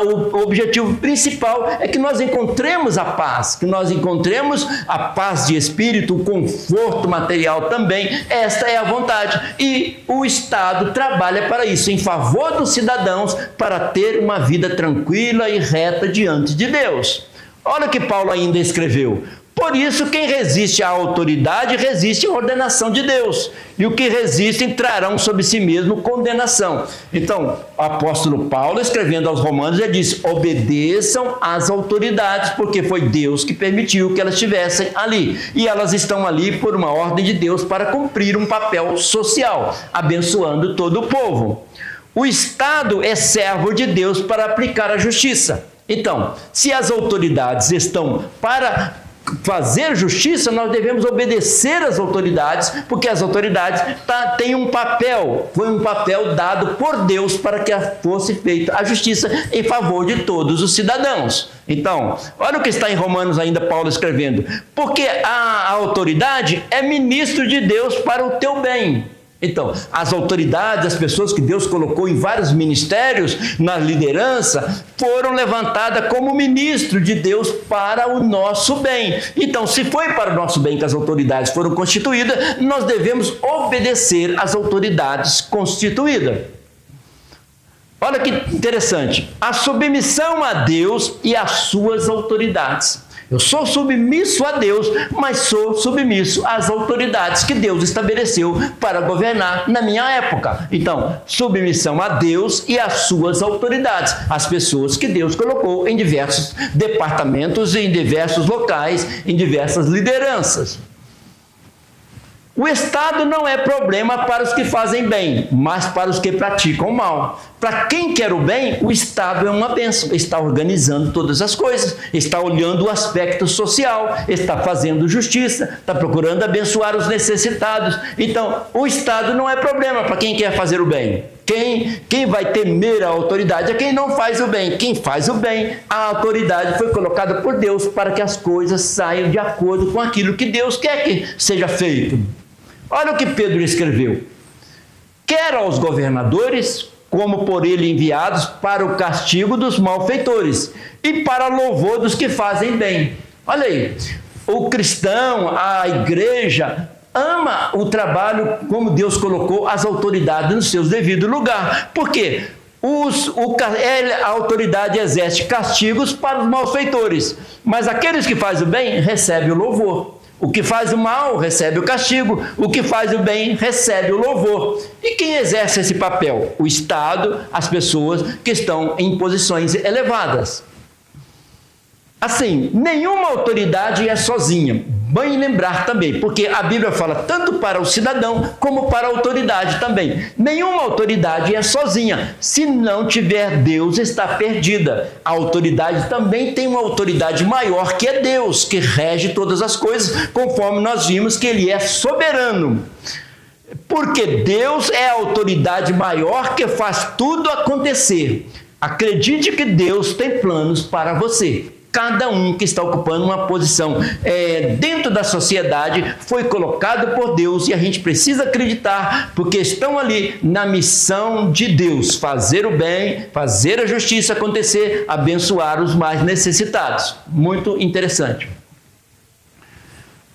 O objetivo principal é que nós encontremos a paz, que nós encontremos a paz de espírito, o conforto material também. Esta é a vontade. E o Estado trabalha para isso, em favor dos cidadãos, para ter uma vida tranquila e reta diante de Deus. Olha o que Paulo ainda escreveu: por isso, quem resiste à autoridade resiste à ordenação de Deus, e o que resistem trarão sobre si mesmo condenação. Então, o apóstolo Paulo, escrevendo aos Romanos, ele diz: obedeçam às autoridades, porque foi Deus que permitiu que elas estivessem ali, e elas estão ali por uma ordem de Deus para cumprir um papel social, abençoando todo o povo. O Estado é servo de Deus para aplicar a justiça. Então, se as autoridades estão para fazer justiça, nós devemos obedecer às autoridades, porque as autoridades têm um papel, foi um papel dado por Deus para que fosse feita a justiça em favor de todos os cidadãos. Então, olha o que está em Romanos ainda, Paulo escrevendo: porque a autoridade é ministro de Deus para o teu bem. Então, as autoridades, as pessoas que Deus colocou em vários ministérios, na liderança, foram levantadas como ministro de Deus para o nosso bem. Então, se foi para o nosso bem que as autoridades foram constituídas, nós devemos obedecer às autoridades constituídas. Olha que interessante: a submissão a Deus e às suas autoridades. Eu sou submisso a Deus, mas sou submisso às autoridades que Deus estabeleceu para governar na minha época. Então, submissão a Deus e às suas autoridades, as pessoas que Deus colocou em diversos departamentos, em diversos locais, em diversas lideranças. O Estado não é problema para os que fazem bem, mas para os que praticam o mal. Para quem quer o bem, o Estado é uma bênção. Está organizando todas as coisas, está olhando o aspecto social, está fazendo justiça, está procurando abençoar os necessitados. Então, o Estado não é problema para quem quer fazer o bem. Quem vai temer a autoridade é quem não faz o bem. Quem faz o bem, a autoridade foi colocada por Deus para que as coisas saiam de acordo com aquilo que Deus quer que seja feito. Olha o que Pedro escreveu: quer aos governadores, como por ele enviados para o castigo dos malfeitores e para louvor dos que fazem bem. Olha aí, o cristão, a igreja, ama o trabalho como Deus colocou as autoridades no seu devido lugar. Por quê? a autoridade exerce castigos para os malfeitores, mas aqueles que fazem o bem recebem o louvor. O que faz o mal recebe o castigo, o que faz o bem recebe o louvor. E quem exerce esse papel? O Estado, as pessoas que estão em posições elevadas. Assim, nenhuma autoridade é sozinha. Bem lembrar também, porque a Bíblia fala tanto para o cidadão como para a autoridade também. Nenhuma autoridade é sozinha. Se não tiver Deus, está perdida. A autoridade também tem uma autoridade maior, que é Deus, que rege todas as coisas, conforme nós vimos que Ele é soberano. Porque Deus é a autoridade maior que faz tudo acontecer. Acredite que Deus tem planos para você. Cada um que está ocupando uma posição dentro da sociedade foi colocado por Deus e a gente precisa acreditar, porque estão ali na missão de Deus, fazer o bem, fazer a justiça acontecer, abençoar os mais necessitados. Muito interessante.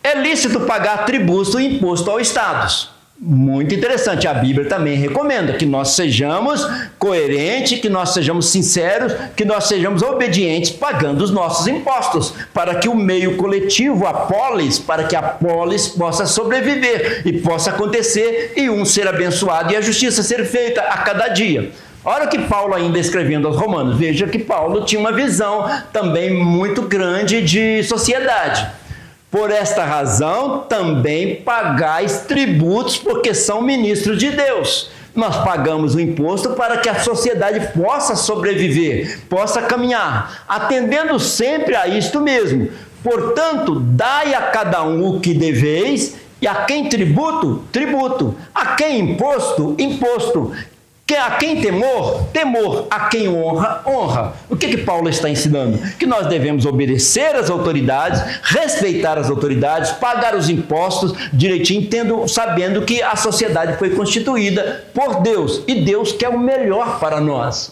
É lícito pagar tributo e imposto aos estados. Muito interessante, a Bíblia também recomenda que nós sejamos coerentes, que nós sejamos sinceros, que nós sejamos obedientes pagando os nossos impostos, para que o meio coletivo, a polis, para que a polis possa sobreviver e possa acontecer e um ser abençoado e a justiça ser feita a cada dia. Olha que Paulo ainda escrevendo aos Romanos, veja que Paulo tinha uma visão também muito grande de sociedade. Por esta razão, também pagais tributos, porque são ministros de Deus. Nós pagamos o imposto para que a sociedade possa sobreviver, possa caminhar, atendendo sempre a isto mesmo. Portanto, dai a cada um o que deveis, e a quem tributo, tributo. A quem imposto, imposto. A quem temor, temor. A quem honra, honra. O que Paulo está ensinando? Que nós devemos obedecer às autoridades, respeitar as autoridades, pagar os impostos direitinho, sabendo que a sociedade foi constituída por Deus e Deus quer o melhor para nós.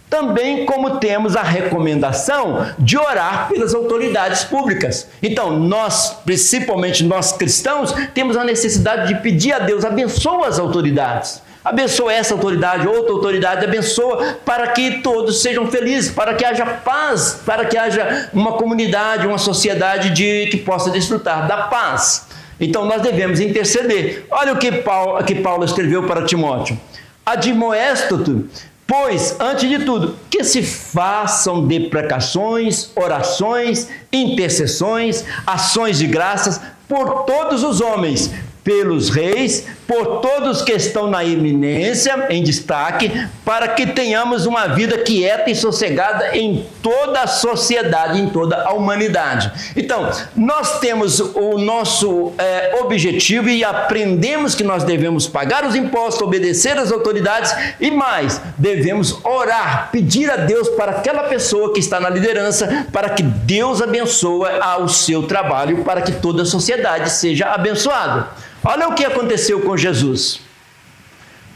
Também como temos a recomendação de orar pelas autoridades públicas. Então, nós, principalmente nós cristãos, temos a necessidade de pedir a Deus, abençoa as autoridades. Abençoa essa autoridade, outra autoridade, abençoa para que todos sejam felizes, para que haja paz, para que haja uma comunidade, uma sociedade que possa desfrutar da paz. Então nós devemos interceder. Olha o que Paulo escreveu para Timóteo. Admoesto-te, pois, antes de tudo, que se façam deprecações, orações, intercessões, ações de graças por todos os homens, pelos reis, por todos que estão na eminência, em destaque, para que tenhamos uma vida quieta e sossegada em toda a sociedade, em toda a humanidade. Então, nós temos o nosso objetivo e aprendemos que nós devemos pagar os impostos, obedecer às autoridades e mais, devemos orar, pedir a Deus para aquela pessoa que está na liderança, para que Deus abençoe o seu trabalho, para que toda a sociedade seja abençoada. Olha o que aconteceu com Jesus.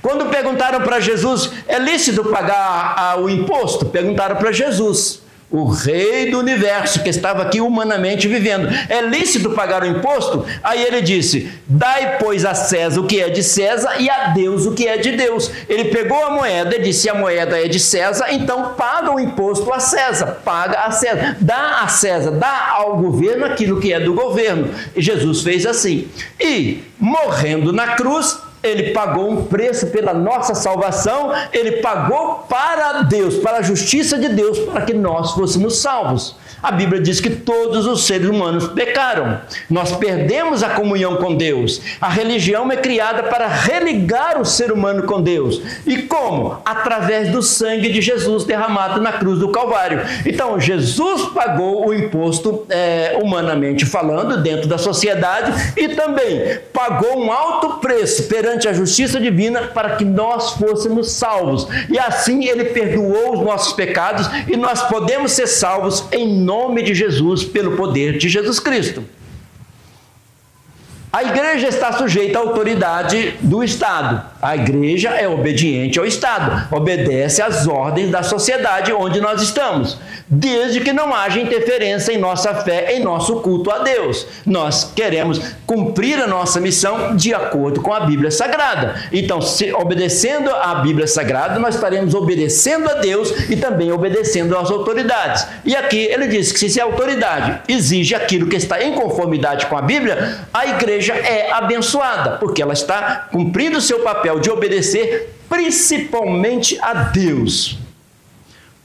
Quando perguntaram para Jesus, é lícito pagar o imposto? Perguntaram para Jesus, o rei do universo, que estava aqui humanamente vivendo. É lícito pagar o imposto? Aí ele disse, dai, pois, a César o que é de César e a Deus o que é de Deus. Ele pegou a moeda e disse, a moeda é de César, então paga o imposto a César, paga a César. Dá a César, dá ao governo aquilo que é do governo. E Jesus fez assim. E, morrendo na cruz, ele pagou um preço pela nossa salvação, ele pagou para Deus, para a justiça de Deus, para que nós fôssemos salvos. A Bíblia diz que todos os seres humanos pecaram. Nós perdemos a comunhão com Deus. A religião é criada para religar o ser humano com Deus. E como? Através do sangue de Jesus derramado na cruz do Calvário. Então, Jesus pagou o imposto, humanamente falando, dentro da sociedade, e também pagou um alto preço perante a justiça divina para que nós fôssemos salvos. E assim ele perdoou os nossos pecados e nós podemos ser salvos em nome de Jesus, pelo poder de Jesus Cristo. A igreja está sujeita à autoridade do Estado. A igreja é obediente ao Estado, obedece às ordens da sociedade onde nós estamos, desde que não haja interferência em nossa fé, em nosso culto a Deus. Nós queremos cumprir a nossa missão de acordo com a Bíblia Sagrada. Então, obedecendo à Bíblia Sagrada, nós estaremos obedecendo a Deus e também obedecendo às autoridades. E aqui ele diz que se a autoridade exige aquilo que está em conformidade com a Bíblia, a igreja é abençoada, porque ela está cumprindo o seu papel de obedecer principalmente a Deus.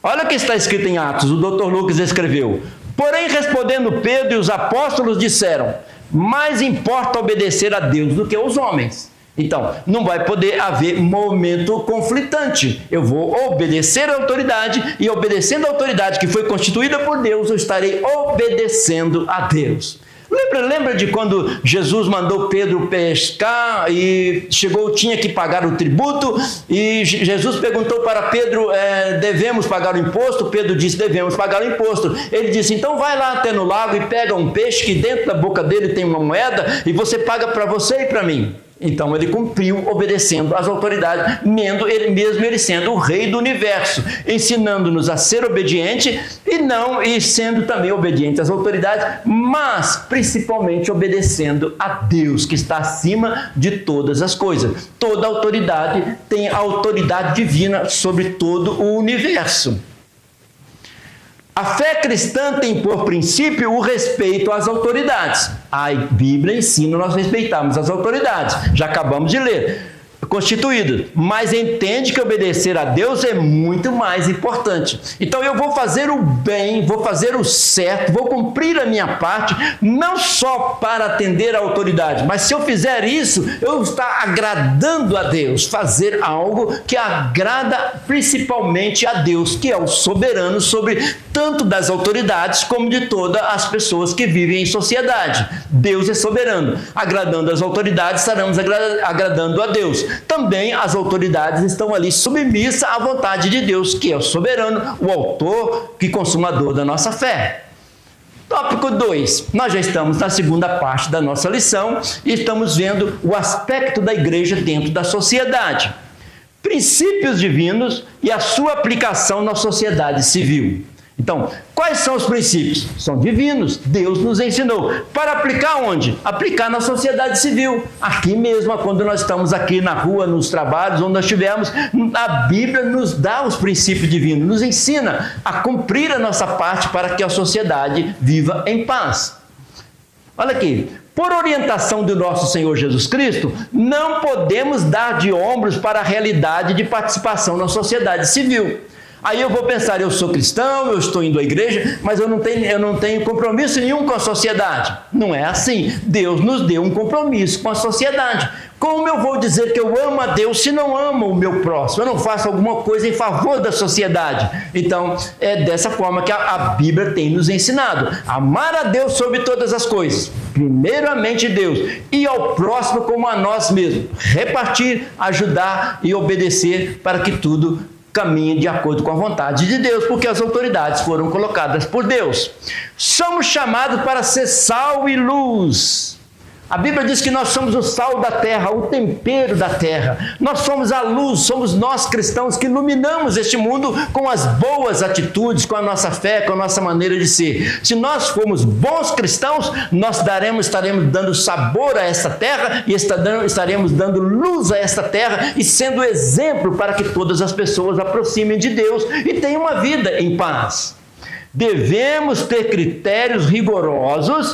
Olha o que está escrito em Atos, o Dr. Lucas escreveu: porém, respondendo Pedro e os apóstolos disseram: mais importa obedecer a Deus do que aos homens. Então, não vai poder haver momento conflitante. Eu vou obedecer à autoridade, e obedecendo à autoridade que foi constituída por Deus, eu estarei obedecendo a Deus. Lembra de quando Jesus mandou Pedro pescar e chegou, tinha que pagar o tributo, e Jesus perguntou para Pedro, devemos pagar o imposto? Pedro disse, devemos pagar o imposto. Ele disse, então vai lá até no lago e pega um peixe que dentro da boca dele tem uma moeda e você paga para você e para mim. Então ele cumpriu obedecendo às autoridades, mesmo ele sendo o rei do universo, ensinando-nos a ser obediente e sendo também obediente às autoridades, mas principalmente obedecendo a Deus, que está acima de todas as coisas. Toda autoridade tem a autoridade divina sobre todo o universo. A fé cristã tem por princípio o respeito às autoridades. A Bíblia ensina nós respeitarmos as autoridades. Já acabamos de ler. Constituído, mas entende que obedecer a Deus é muito mais importante. Então eu vou fazer o bem, vou fazer o certo, vou cumprir a minha parte, não só para atender a autoridade, mas se eu fizer isso, eu vou estar agradando a Deus, fazer algo que agrada principalmente a Deus, que é o soberano sobre tanto das autoridades como de todas as pessoas que vivem em sociedade. Deus é soberano. Agradando as autoridades, estaremos agradando a Deus. Também as autoridades estão ali submissas à vontade de Deus, que é o soberano, o autor e consumador da nossa fé. Tópico 2. Nós já estamos na segunda parte da nossa lição e estamos vendo o aspecto da igreja dentro da sociedade. Princípios divinos e a sua aplicação na sociedade civil. Então, quais são os princípios? São divinos, Deus nos ensinou. Para aplicar onde? Aplicar na sociedade civil. Aqui mesmo, quando nós estamos aqui na rua, nos trabalhos, onde nós estivermos, a Bíblia nos dá os princípios divinos, nos ensina a cumprir a nossa parte para que a sociedade viva em paz. Olha aqui. Por orientação do nosso Senhor Jesus Cristo, não podemos dar de ombros para a realidade de participação na sociedade civil. Aí eu vou pensar, eu sou cristão, eu estou indo à igreja, mas eu não tenho compromisso nenhum com a sociedade. Não é assim. Deus nos deu um compromisso com a sociedade. Como eu vou dizer que eu amo a Deus se não amo o meu próximo? Eu não faço alguma coisa em favor da sociedade. Então, é dessa forma que a Bíblia tem nos ensinado. Amar a Deus sobre todas as coisas. Primeiramente Deus. E ao próximo como a nós mesmos. Repartir, ajudar e obedecer para que tudo caminhe de acordo com a vontade de Deus, porque as autoridades foram colocadas por Deus. Somos chamados para ser sal e luz. A Bíblia diz que nós somos o sal da terra, o tempero da terra. Nós somos a luz, somos nós cristãos que iluminamos este mundo com as boas atitudes, com a nossa fé, com a nossa maneira de ser. Se nós formos bons cristãos, nós estaremos dando sabor a esta terra e estaremos dando luz a esta terra e sendo exemplo para que todas as pessoas aproximem de Deus e tenham uma vida em paz. Devemos ter critérios rigorosos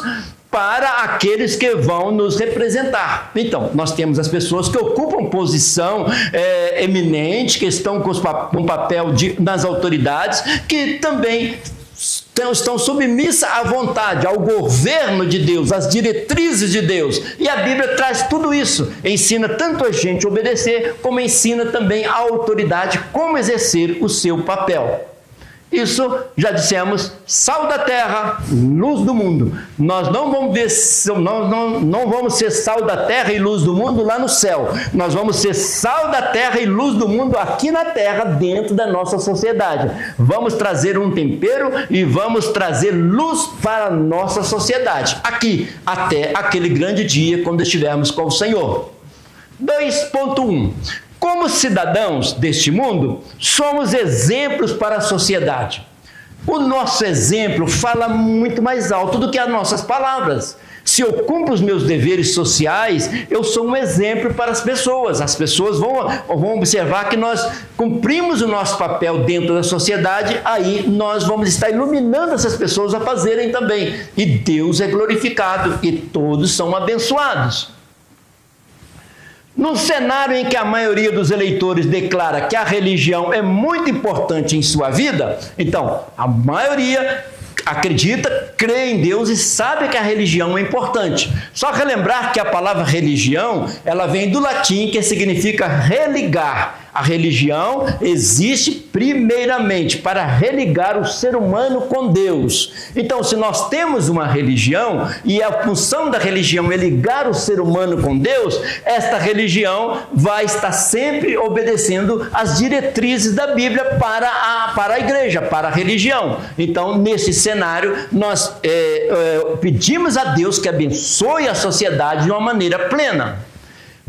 para aqueles que vão nos representar. Então, nós temos as pessoas que ocupam posição eminente, que estão com papel nas autoridades, que também estão submissas à vontade, ao governo de Deus, às diretrizes de Deus. E a Bíblia traz tudo isso. Ensina tanto a gente obedecer, como ensina também a autoridade como exercer o seu papel. Isso, já dissemos, sal da terra, luz do mundo. Nós não vamos ser sal da terra e luz do mundo lá no céu. Nós vamos ser sal da terra e luz do mundo aqui na terra, dentro da nossa sociedade. Vamos trazer um tempero e vamos trazer luz para a nossa sociedade, aqui, até aquele grande dia, quando estivermos com o Senhor. 2.1. Como cidadãos deste mundo, somos exemplos para a sociedade. O nosso exemplo fala muito mais alto do que as nossas palavras. Se eu cumpro os meus deveres sociais, eu sou um exemplo para as pessoas. As pessoas vão observar que nós cumprimos o nosso papel dentro da sociedade, aí nós vamos estar iluminando essas pessoas a fazerem também. E Deus é glorificado e todos são abençoados. Num cenário em que a maioria dos eleitores declara que a religião é muito importante em sua vida, então, a maioria acredita, crê em Deus e sabe que a religião é importante. Só relembrar que a palavra religião, ela vem do latim, que significa religar. A religião existe primeiramente para religar o ser humano com Deus. Então, se nós temos uma religião e a função da religião é ligar o ser humano com Deus, esta religião vai estar sempre obedecendo às diretrizes da Bíblia para a igreja, para a religião. Então, nesse cenário, nós pedimos a Deus que abençoe a sociedade de uma maneira plena.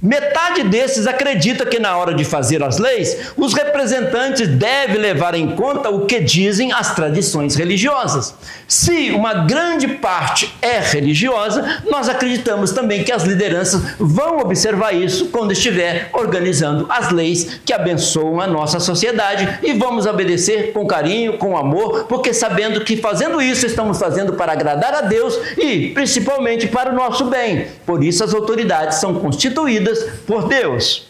Metade desses acredita que na hora de fazer as leis, os representantes devem levar em conta o que dizem as tradições religiosas. Se uma grande parte é religiosa, nós acreditamos também que as lideranças vão observar isso quando estiver organizando as leis que abençoam a nossa sociedade, e vamos obedecer com carinho, com amor, porque sabendo que fazendo isso estamos fazendo para agradar a Deus e principalmente para o nosso bem. Por isso as autoridades são constituídas por Deus.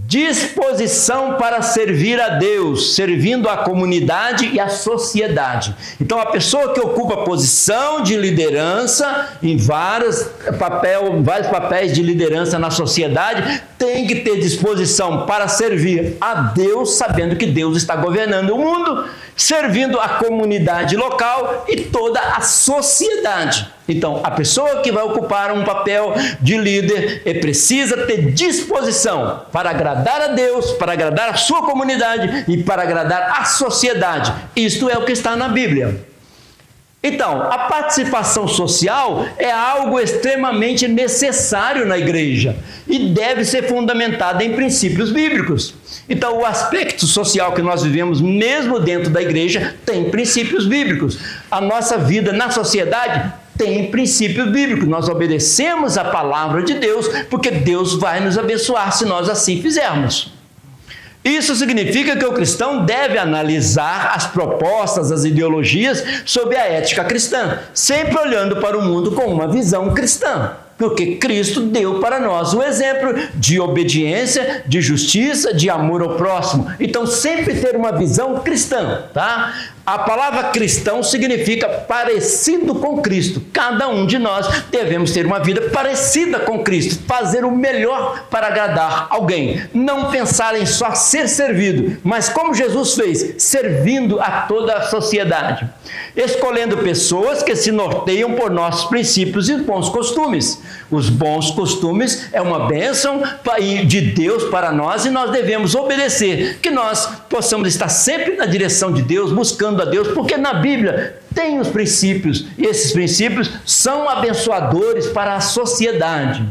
Disposição para servir a Deus, servindo a comunidade e a sociedade. Então, a pessoa que ocupa a posição de liderança em vários papéis de liderança na sociedade tem que ter disposição para servir a Deus, sabendo que Deus está governando o mundo, servindo a comunidade local e toda a sociedade. Então, a pessoa que vai ocupar um papel de líder precisa ter disposição para agradar a Deus, para agradar a sua comunidade e para agradar a sociedade. Isto é o que está na Bíblia. Então, a participação social é algo extremamente necessário na igreja e deve ser fundamentada em princípios bíblicos. Então, o aspecto social que nós vivemos, mesmo dentro da igreja, tem princípios bíblicos. A nossa vida na sociedade tem princípios bíblicos. Nós obedecemos a palavra de Deus, porque Deus vai nos abençoar se nós assim fizermos. Isso significa que o cristão deve analisar as propostas, as ideologias sobre a ética cristã, sempre olhando para o mundo com uma visão cristã. Porque Cristo deu para nós o exemplo de obediência, de justiça, de amor ao próximo. Então, sempre ter uma visão cristã, tá? A palavra cristão significa parecido com Cristo. Cada um de nós devemos ter uma vida parecida com Cristo, fazer o melhor para agradar alguém. Não pensar em só ser servido, mas como Jesus fez, servindo a toda a sociedade. Escolhendo pessoas que se norteiam por nossos princípios e bons costumes. Os bons costumes é uma bênção de Deus para nós e nós devemos obedecer, que nós possamos estar sempre na direção de Deus, buscando a Deus, porque na Bíblia tem os princípios, e esses princípios são abençoadores para a sociedade.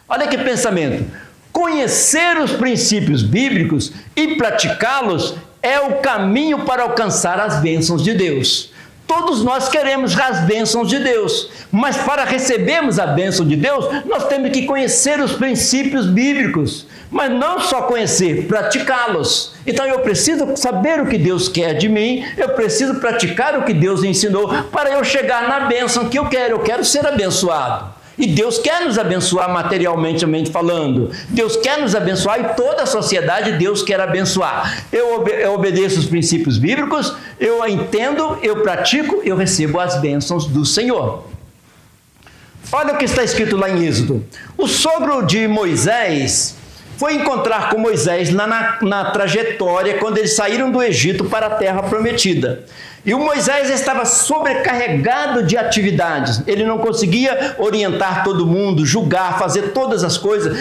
Olha que pensamento! Conhecer os princípios bíblicos e praticá-los é o caminho para alcançar as bênçãos de Deus. Todos nós queremos as bênçãos de Deus, mas para recebermos a bênção de Deus, nós temos que conhecer os princípios bíblicos, mas não só conhecer, praticá-los. Então eu preciso saber o que Deus quer de mim, eu preciso praticar o que Deus ensinou para eu chegar na bênção que eu quero ser abençoado. E Deus quer nos abençoar materialmente falando. Deus quer nos abençoar e toda a sociedade Deus quer abençoar. Eu obedeço os princípios bíblicos, eu entendo, eu pratico, eu recebo as bênçãos do Senhor. Olha o que está escrito lá em Êxodo. O sogro de Moisés foi encontrar com Moisés na trajetória quando eles saíram do Egito para a terra prometida. E o Moisés estava sobrecarregado de atividades. Ele não conseguia orientar todo mundo, julgar, fazer todas as coisas,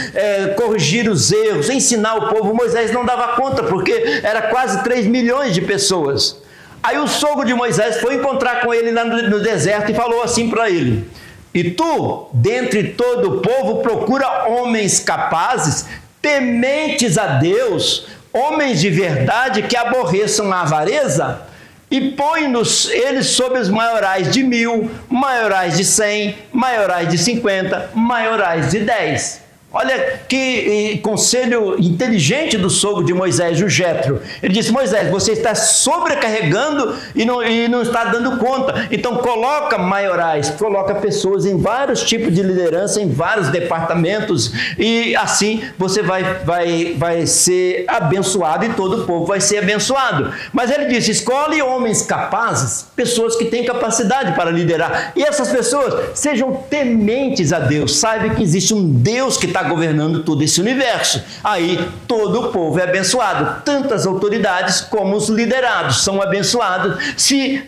corrigir os erros, ensinar o povo. Moisés não dava conta, porque era quase 3 milhões de pessoas. Aí o sogro de Moisés foi encontrar com ele lá no deserto e falou assim para ele: e tu, dentre todo o povo, procura homens capazes, tementes a Deus, homens de verdade que aborreçam a avareza, e põe-nos eles sobre os maiorais de 1000, maiorais de 100, maiorais de 50, maiorais de 10. Olha que conselho inteligente do sogro de Moisés, o Jétro. Ele disse: Moisés, você está sobrecarregando e não está dando conta. Então coloca maiorais, coloca pessoas em vários tipos de liderança, em vários departamentos, e assim você vai ser abençoado e todo o povo vai ser abençoado. Mas ele disse: escolhe homens capazes, pessoas que têm capacidade para liderar. E essas pessoas sejam tementes a Deus, saibam que existe um Deus que está governando todo esse universo. Aí todo o povo é abençoado, tanto as autoridades como os liderados são abençoados se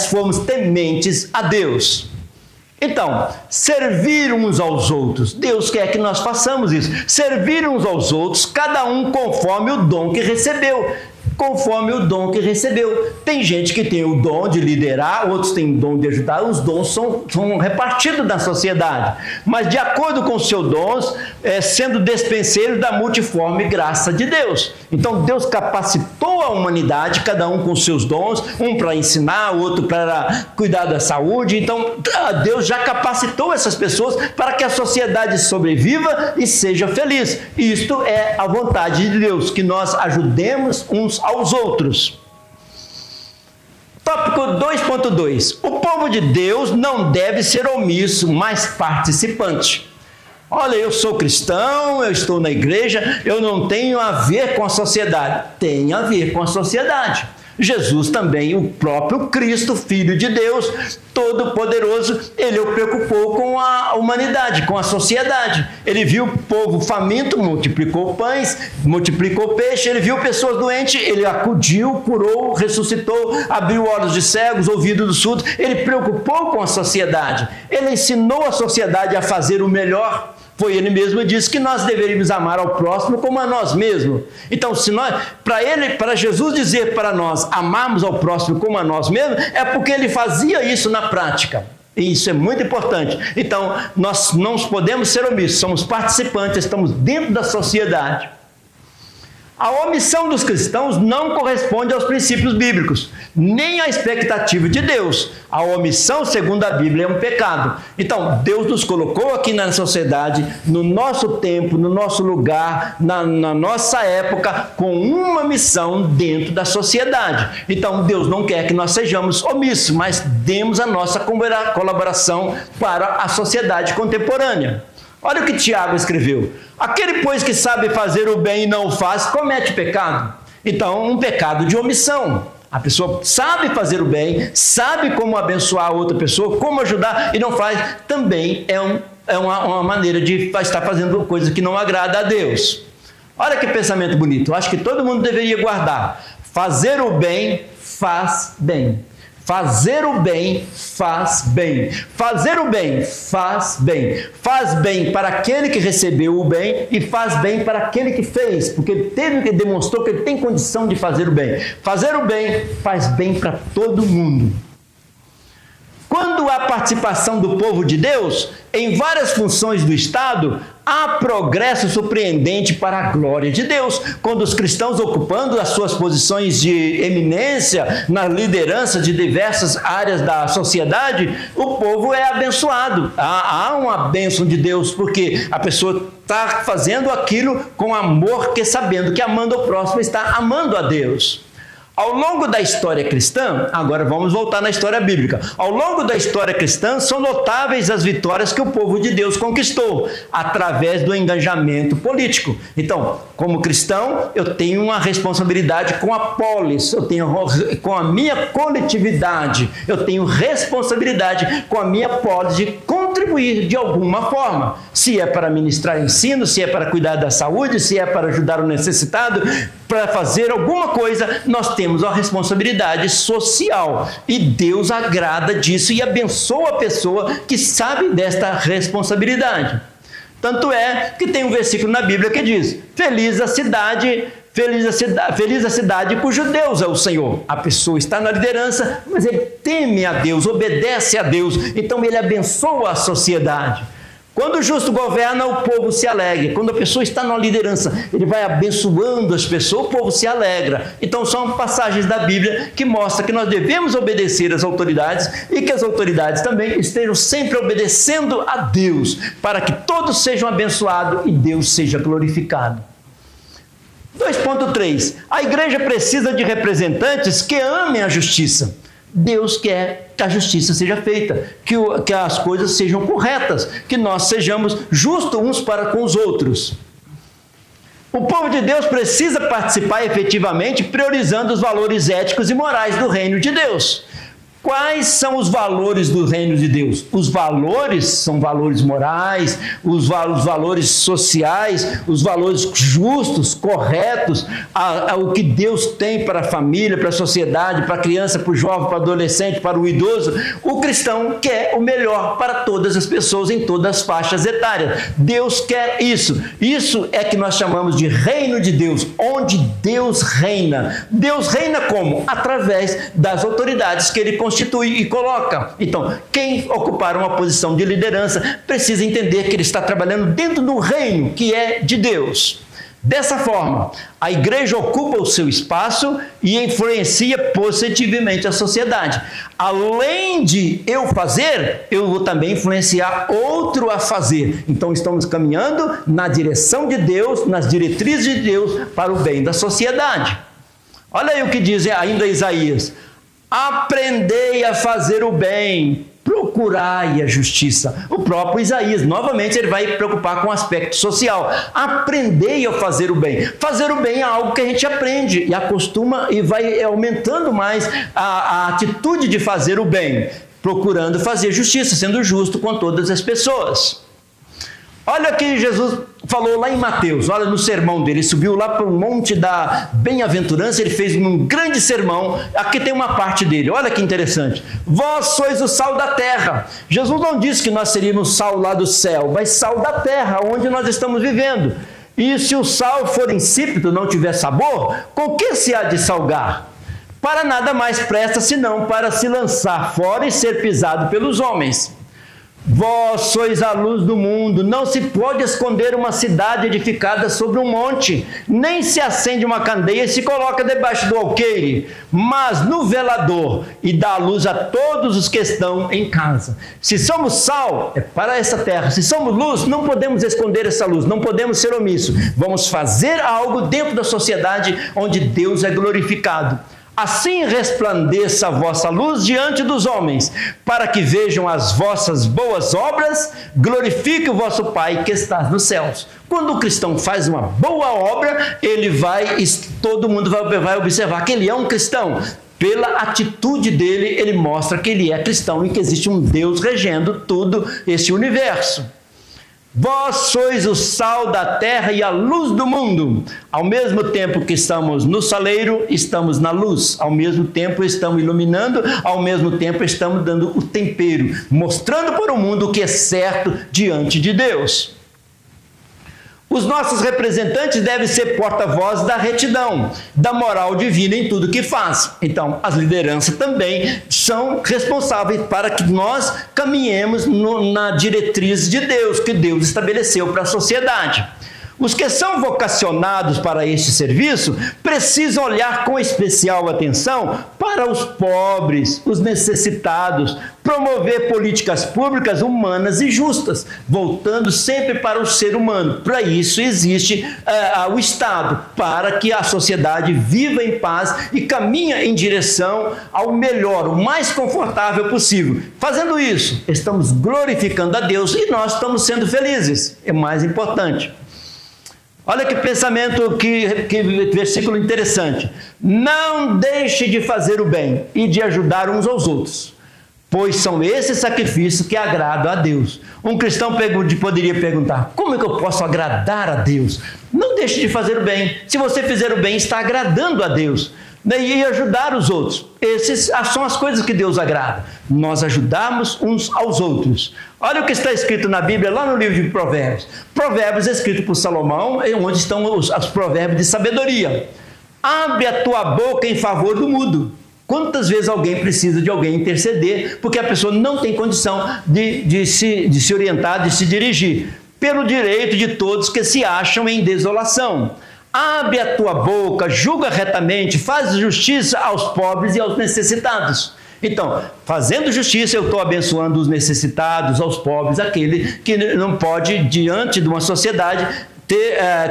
formos tementes a Deus. Então, servir uns aos outros, Deus quer que nós façamos isso, servir uns aos outros, cada um conforme o dom que recebeu. Conforme o dom que recebeu. Tem gente que tem o dom de liderar, outros têm o dom de ajudar, os dons são repartidos na sociedade, mas de acordo com os seus dons, sendo despenseiros da multiforme graça de Deus. Então Deus capacitou a humanidade, cada um com os seus dons, um para ensinar, outro para cuidar da saúde. Então Deus já capacitou essas pessoas para que a sociedade sobreviva e seja feliz. Isto é a vontade de Deus, que nós ajudemos uns aos outros. Tópico 2.2. O povo de Deus não deve ser omisso, mas participante. Olha, eu sou cristão, eu estou na igreja, eu não tenho a ver com a sociedade. Tem a ver com a sociedade. Jesus também, o próprio Cristo, Filho de Deus, Todo-Poderoso, ele o preocupou com a humanidade, com a sociedade. Ele viu o povo faminto, multiplicou pães, multiplicou peixe, ele viu pessoas doentes, ele acudiu, curou, ressuscitou, abriu olhos de cegos, ouvidos dos surdos. Ele preocupou com a sociedade, ele ensinou a sociedade a fazer o melhor. Foi ele mesmo que disse que nós deveríamos amar ao próximo como a nós mesmos. Então, para Jesus dizer para nós amarmos ao próximo como a nós mesmos, é porque ele fazia isso na prática. E isso é muito importante. Então, nós não podemos ser omissos, somos participantes, estamos dentro da sociedade. A omissão dos cristãos não corresponde aos princípios bíblicos, nem à expectativa de Deus. A omissão, segundo a Bíblia, é um pecado. Então, Deus nos colocou aqui na sociedade, no nosso tempo, no nosso lugar, na nossa época, com uma missão dentro da sociedade. Então, Deus não quer que nós sejamos omissos, mas demos a nossa colaboração para a sociedade contemporânea. Olha o que Tiago escreveu: aquele, pois, que sabe fazer o bem e não o faz, comete pecado. Então, um pecado de omissão. A pessoa sabe fazer o bem, sabe como abençoar outra pessoa, como ajudar e não faz, também é uma maneira de estar fazendo coisa que não agrada a Deus. Olha que pensamento bonito, eu acho que todo mundo deveria guardar. Fazer o bem faz bem. Fazer o bem faz bem. Fazer o bem faz bem. Faz bem para aquele que recebeu o bem e faz bem para aquele que fez, porque ele demonstrou que ele tem condição de fazer o bem. Fazer o bem faz bem para todo mundo. Quando há participação do povo de Deus em várias funções do Estado, há progresso surpreendente para a glória de Deus. Quando os cristãos ocupando as suas posições de eminência na liderança de diversas áreas da sociedade, o povo é abençoado. Há uma bênção de Deus, porque a pessoa está fazendo aquilo com amor, que sabendo que amando o próximo está amando a Deus. Ao longo da história cristã, agora vamos voltar na história bíblica. Ao longo da história cristã, são notáveis as vitórias que o povo de Deus conquistou através do engajamento político. Então, como cristão, eu tenho uma responsabilidade com a polis, eu tenho com a minha coletividade, eu tenho responsabilidade com a minha polis de contribuir de alguma forma. Se é para ministrar ensino, se é para cuidar da saúde, se é para ajudar o necessitado, para fazer alguma coisa, nós temos a responsabilidade social. E Deus agrada disso e abençoa a pessoa que sabe desta responsabilidade. Tanto é que tem um versículo na Bíblia que diz: feliz a cidade cujo Deus é o Senhor. A pessoa está na liderança, mas ele teme a Deus, obedece a Deus, então ele abençoa a sociedade. Quando o justo governa, o povo se alegra. Quando a pessoa está na liderança, ele vai abençoando as pessoas, o povo se alegra. Então são passagens da Bíblia que mostram que nós devemos obedecer às autoridades e que as autoridades também estejam sempre obedecendo a Deus, para que todos sejam abençoados e Deus seja glorificado. 2.3. A igreja precisa de representantes que amem a justiça. Deus quer que a justiça seja feita, que as coisas sejam corretas, que nós sejamos justos uns para com os outros. O povo de Deus precisa participar efetivamente, priorizando os valores éticos e morais do reino de Deus. Quais são os valores do reino de Deus? Os valores são valores morais, os valores sociais, os valores justos, corretos, o que Deus tem para a família, para a sociedade, para a criança, para o jovem, para o adolescente, para o idoso. O cristão quer o melhor para todas as pessoas em todas as faixas etárias. Deus quer isso. Isso é que nós chamamos de reino de Deus, onde Deus reina. Deus reina como? Através das autoridades que ele constitui e coloca. Então, quem ocupar uma posição de liderança precisa entender que ele está trabalhando dentro do reino que é de Deus. Dessa forma, a igreja ocupa o seu espaço e influencia positivamente a sociedade. Além de eu fazer, eu vou também influenciar outro a fazer. Então, estamos caminhando na direção de Deus, nas diretrizes de Deus, para o bem da sociedade. Olha aí o que diz ainda Isaías: aprendei a fazer o bem, procurai a justiça. O próprio Isaías, novamente, ele vai preocupar com o aspecto social. Aprendei a fazer o bem. Fazer o bem é algo que a gente aprende e acostuma e vai aumentando mais a atitude de fazer o bem, procurando fazer justiça, sendo justo com todas as pessoas. Olha o que Jesus falou lá em Mateus, olha no sermão dele, ele subiu lá para o monte da bem-aventurança, ele fez um grande sermão, aqui tem uma parte dele, olha que interessante: vós sois o sal da terra. Jesus não disse que nós seríamos sal lá do céu, mas sal da terra, onde nós estamos vivendo. E se o sal for insípido, não tiver sabor, com que se há de salgar? Para nada mais presta senão para se lançar fora e ser pisado pelos homens. Vós sois a luz do mundo. Não se pode esconder uma cidade edificada sobre um monte, nem se acende uma candeia e se coloca debaixo do alqueire, mas no velador, e dá luz a todos os que estão em casa. Se somos sal, é para essa terra. Se somos luz, não podemos esconder essa luz, não podemos ser omissos. Vamos fazer algo dentro da sociedade onde Deus é glorificado. Assim resplandeça a vossa luz diante dos homens, para que vejam as vossas boas obras, glorifique o vosso Pai que está nos céus. Quando o cristão faz uma boa obra, todo mundo vai observar que ele é um cristão. Pela atitude dele, ele mostra que ele é cristão e que existe um Deus regendo todo esse universo. Vós sois o sal da terra e a luz do mundo. Ao mesmo tempo que estamos no saleiro, estamos na luz. Ao mesmo tempo estamos iluminando, ao mesmo tempo estamos dando o tempero, mostrando para o mundo o que é certo diante de Deus. Os nossos representantes devem ser porta-voz da retidão, da moral divina em tudo que faz. Então, as lideranças também são responsáveis para que nós caminhemos na diretriz de Deus, que Deus estabeleceu para a sociedade. Os que são vocacionados para este serviço precisam olhar com especial atenção para os pobres, os necessitados, promover políticas públicas humanas e justas, voltando sempre para o ser humano. Para isso existe o Estado, para que a sociedade viva em paz e caminhe em direção ao melhor, o mais confortável possível. Fazendo isso, estamos glorificando a Deus e nós estamos sendo felizes. É mais importante. Olha que pensamento, que versículo interessante. Não deixe de fazer o bem e de ajudar uns aos outros, pois são esses sacrifícios que agradam a Deus. Um cristão poderia perguntar: como é que eu posso agradar a Deus? Não deixe de fazer o bem. Se você fizer o bem, está agradando a Deus. E ajudar os outros. Essas são as coisas que Deus agrada. Nós ajudarmos uns aos outros. Olha o que está escrito na Bíblia, lá no livro de Provérbios. Provérbios escrito por Salomão, onde estão os provérbios de sabedoria. Abre a tua boca em favor do mudo. Quantas vezes alguém precisa de alguém interceder, porque a pessoa não tem condição de se orientar, de se dirigir, pelo direito de todos que se acham em desolação. Abre a tua boca, julga retamente, faz justiça aos pobres e aos necessitados. Então, fazendo justiça, eu estou abençoando os necessitados, aos pobres, aquele que não pode, diante de uma sociedade,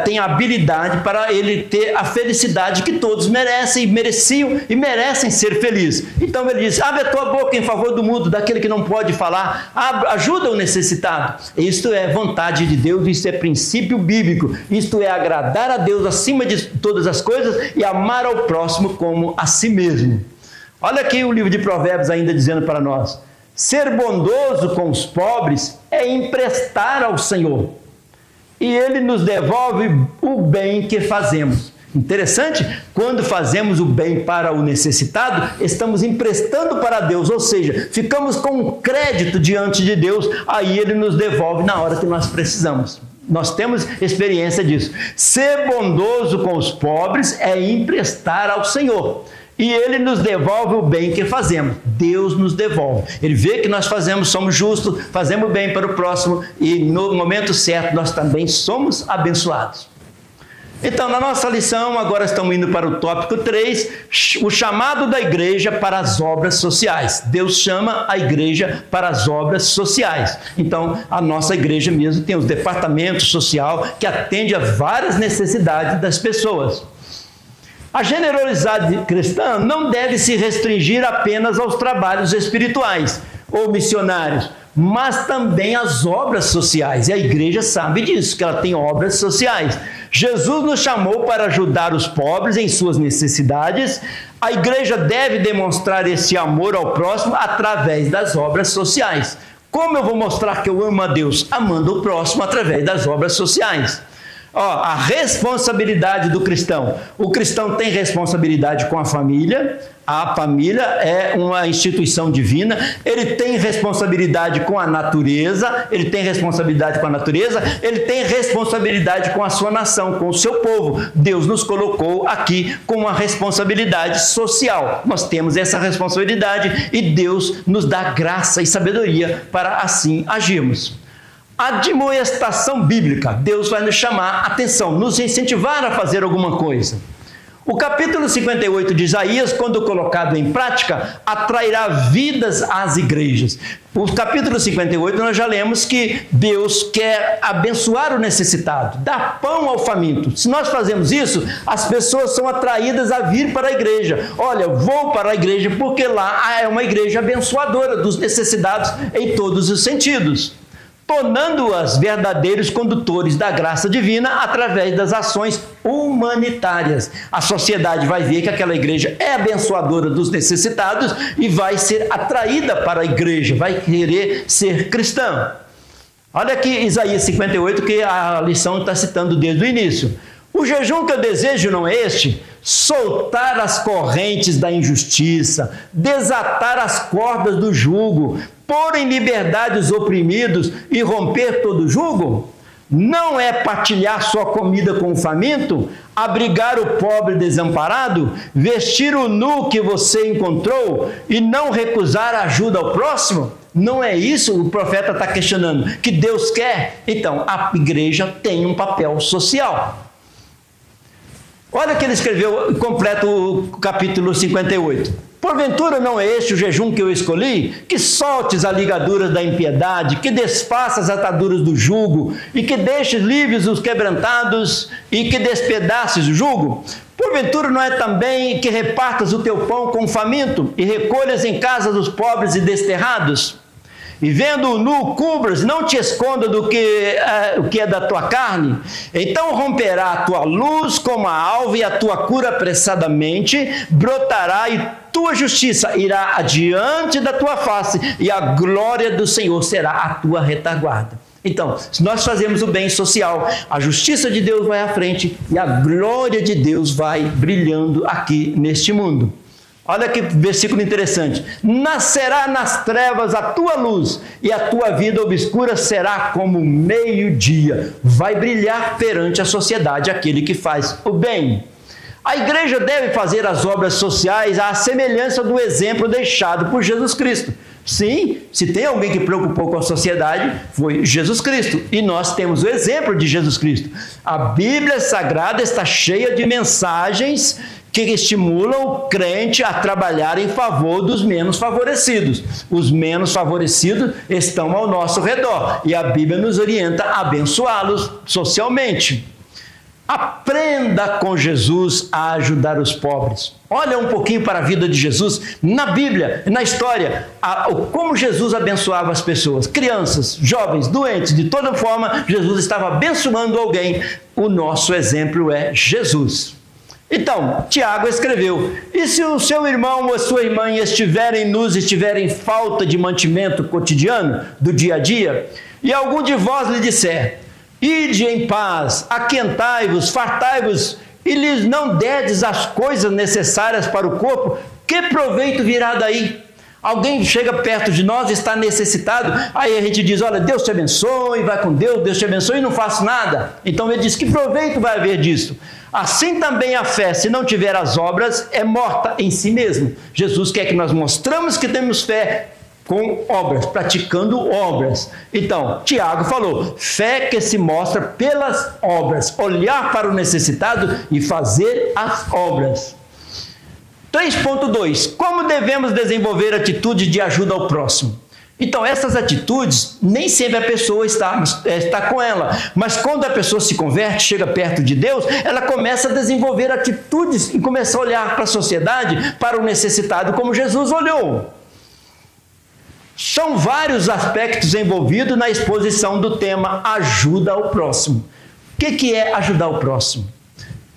tem a habilidade para ele ter a felicidade que todos merecem, mereciam e merecem ser felizes. Então ele diz: abre a tua boca em favor do mundo, daquele que não pode falar, ajuda o necessitado. Isto é vontade de Deus, isto é princípio bíblico, isto é agradar a Deus acima de todas as coisas e amar ao próximo como a si mesmo. Olha aqui o livro de Provérbios ainda dizendo para nós: ser bondoso com os pobres é emprestar ao Senhor, e Ele nos devolve o bem que fazemos. Interessante, quando fazemos o bem para o necessitado, estamos emprestando para Deus, ou seja, ficamos com um crédito diante de Deus, aí Ele nos devolve na hora que nós precisamos. Nós temos experiência disso. Ser bondoso com os pobres é emprestar ao Senhor, e Ele nos devolve o bem que fazemos. Deus nos devolve. Ele vê que nós fazemos, somos justos, fazemos bem para o próximo e no momento certo nós também somos abençoados. Então, na nossa lição, agora estamos indo para o tópico 3, o chamado da igreja para as obras sociais. Deus chama a igreja para as obras sociais. Então, a nossa igreja mesmo tem os departamentos social que atende a várias necessidades das pessoas. A generosidade cristã não deve se restringir apenas aos trabalhos espirituais ou missionários, mas também às obras sociais. E a igreja sabe disso, que ela tem obras sociais. Jesus nos chamou para ajudar os pobres em suas necessidades. A igreja deve demonstrar esse amor ao próximo através das obras sociais. Como eu vou mostrar que eu amo a Deus? Amando o próximo através das obras sociais. A responsabilidade do cristão. O cristão tem responsabilidade com a família é uma instituição divina, ele tem responsabilidade com a natureza, ele tem responsabilidade com a sua nação, com o seu povo. Deus nos colocou aqui com uma responsabilidade social. Nós temos essa responsabilidade e Deus nos dá graça e sabedoria para assim agirmos. Admoestação bíblica. Deus vai nos chamar a atenção, nos incentivar a fazer alguma coisa. O capítulo 58 de Isaías, quando colocado em prática, atrairá vidas às igrejas. O capítulo 58 nós já lemos que Deus quer abençoar o necessitado, dar pão ao faminto. Se nós fazemos isso, as pessoas são atraídas a vir para a igreja. Olha, eu vou para a igreja porque lá é uma igreja abençoadora dos necessitados em todos os sentidos, tornando-as verdadeiros condutores da graça divina através das ações humanitárias. A sociedade vai ver que aquela igreja é abençoadora dos necessitados e vai ser atraída para a igreja, vai querer ser cristã. Olha aqui Isaías 58, que a lição está citando desde o início. O jejum que eu desejo não é este? Soltar as correntes da injustiça, desatar as cordas do jugo, pôr em liberdade os oprimidos e romper todo jugo? Não é partilhar sua comida com o faminto, abrigar o pobre desamparado, vestir o nu que você encontrou e não recusar ajuda ao próximo? Não é isso o profeta está questionando, que Deus quer? Então, a igreja tem um papel social. Olha que ele escreveu, completa o capítulo 58. Porventura não é este o jejum que eu escolhi? Que soltes as ligaduras da impiedade, que desfaças as ataduras do jugo, e que deixes livres os quebrantados, e que despedaces o jugo? Porventura não é também que repartas o teu pão com o faminto, e recolhas em casa dos pobres e desterrados? E vendo o nu, cubras, não te esconda do que é da tua carne. Então romperá a tua luz como a alva, e a tua cura apressadamente brotará, e tua justiça irá adiante da tua face, e a glória do Senhor será a tua retaguarda. Então, se nós fazemos o bem social, a justiça de Deus vai à frente, e a glória de Deus vai brilhando aqui neste mundo. Olha que versículo interessante. Nascerá nas trevas a tua luz, e a tua vida obscura será como o meio-dia. Vai brilhar perante a sociedade aquele que faz o bem. A igreja deve fazer as obras sociais à semelhança do exemplo deixado por Jesus Cristo. Sim, se tem alguém que preocupou com a sociedade, foi Jesus Cristo. E nós temos o exemplo de Jesus Cristo. A Bíblia Sagrada está cheia de mensagens que estimulam o crente a trabalhar em favor dos menos favorecidos. Os menos favorecidos estão ao nosso redor, e a Bíblia nos orienta a abençoá-los socialmente. Aprenda com Jesus a ajudar os pobres. Olha um pouquinho para a vida de Jesus, na Bíblia, na história, como Jesus abençoava as pessoas, crianças, jovens, doentes, de toda forma, Jesus estava abençoando alguém. O nosso exemplo é Jesus. Então, Tiago escreveu: e se o seu irmão ou a sua irmã estiverem nus, estiverem em falta de mantimento cotidiano, do dia a dia, e algum de vós lhe disser: ide em paz, aquentai-vos, fartai-vos, e lhes não derdes as coisas necessárias para o corpo, que proveito virá daí? Alguém chega perto de nós e está necessitado, aí a gente diz: olha, Deus te abençoe, vai com Deus, Deus te abençoe, e não faço nada. Então ele diz: que proveito vai haver disso? Assim também a fé, se não tiver as obras, é morta em si mesmo. Jesus quer que nós mostramos que temos fé com obras, praticando obras. Então, Tiago falou: fé que se mostra pelas obras, olhar para o necessitado e fazer as obras. 3.2. Como devemos desenvolver atitudes de ajuda ao próximo? Então, essas atitudes, nem sempre a pessoa está com ela, mas quando a pessoa se converte, chega perto de Deus, ela começa a desenvolver atitudes e começa a olhar para a sociedade, para o necessitado, como Jesus olhou. São vários aspectos envolvidos na exposição do tema ajuda ao próximo. O que é ajudar o próximo?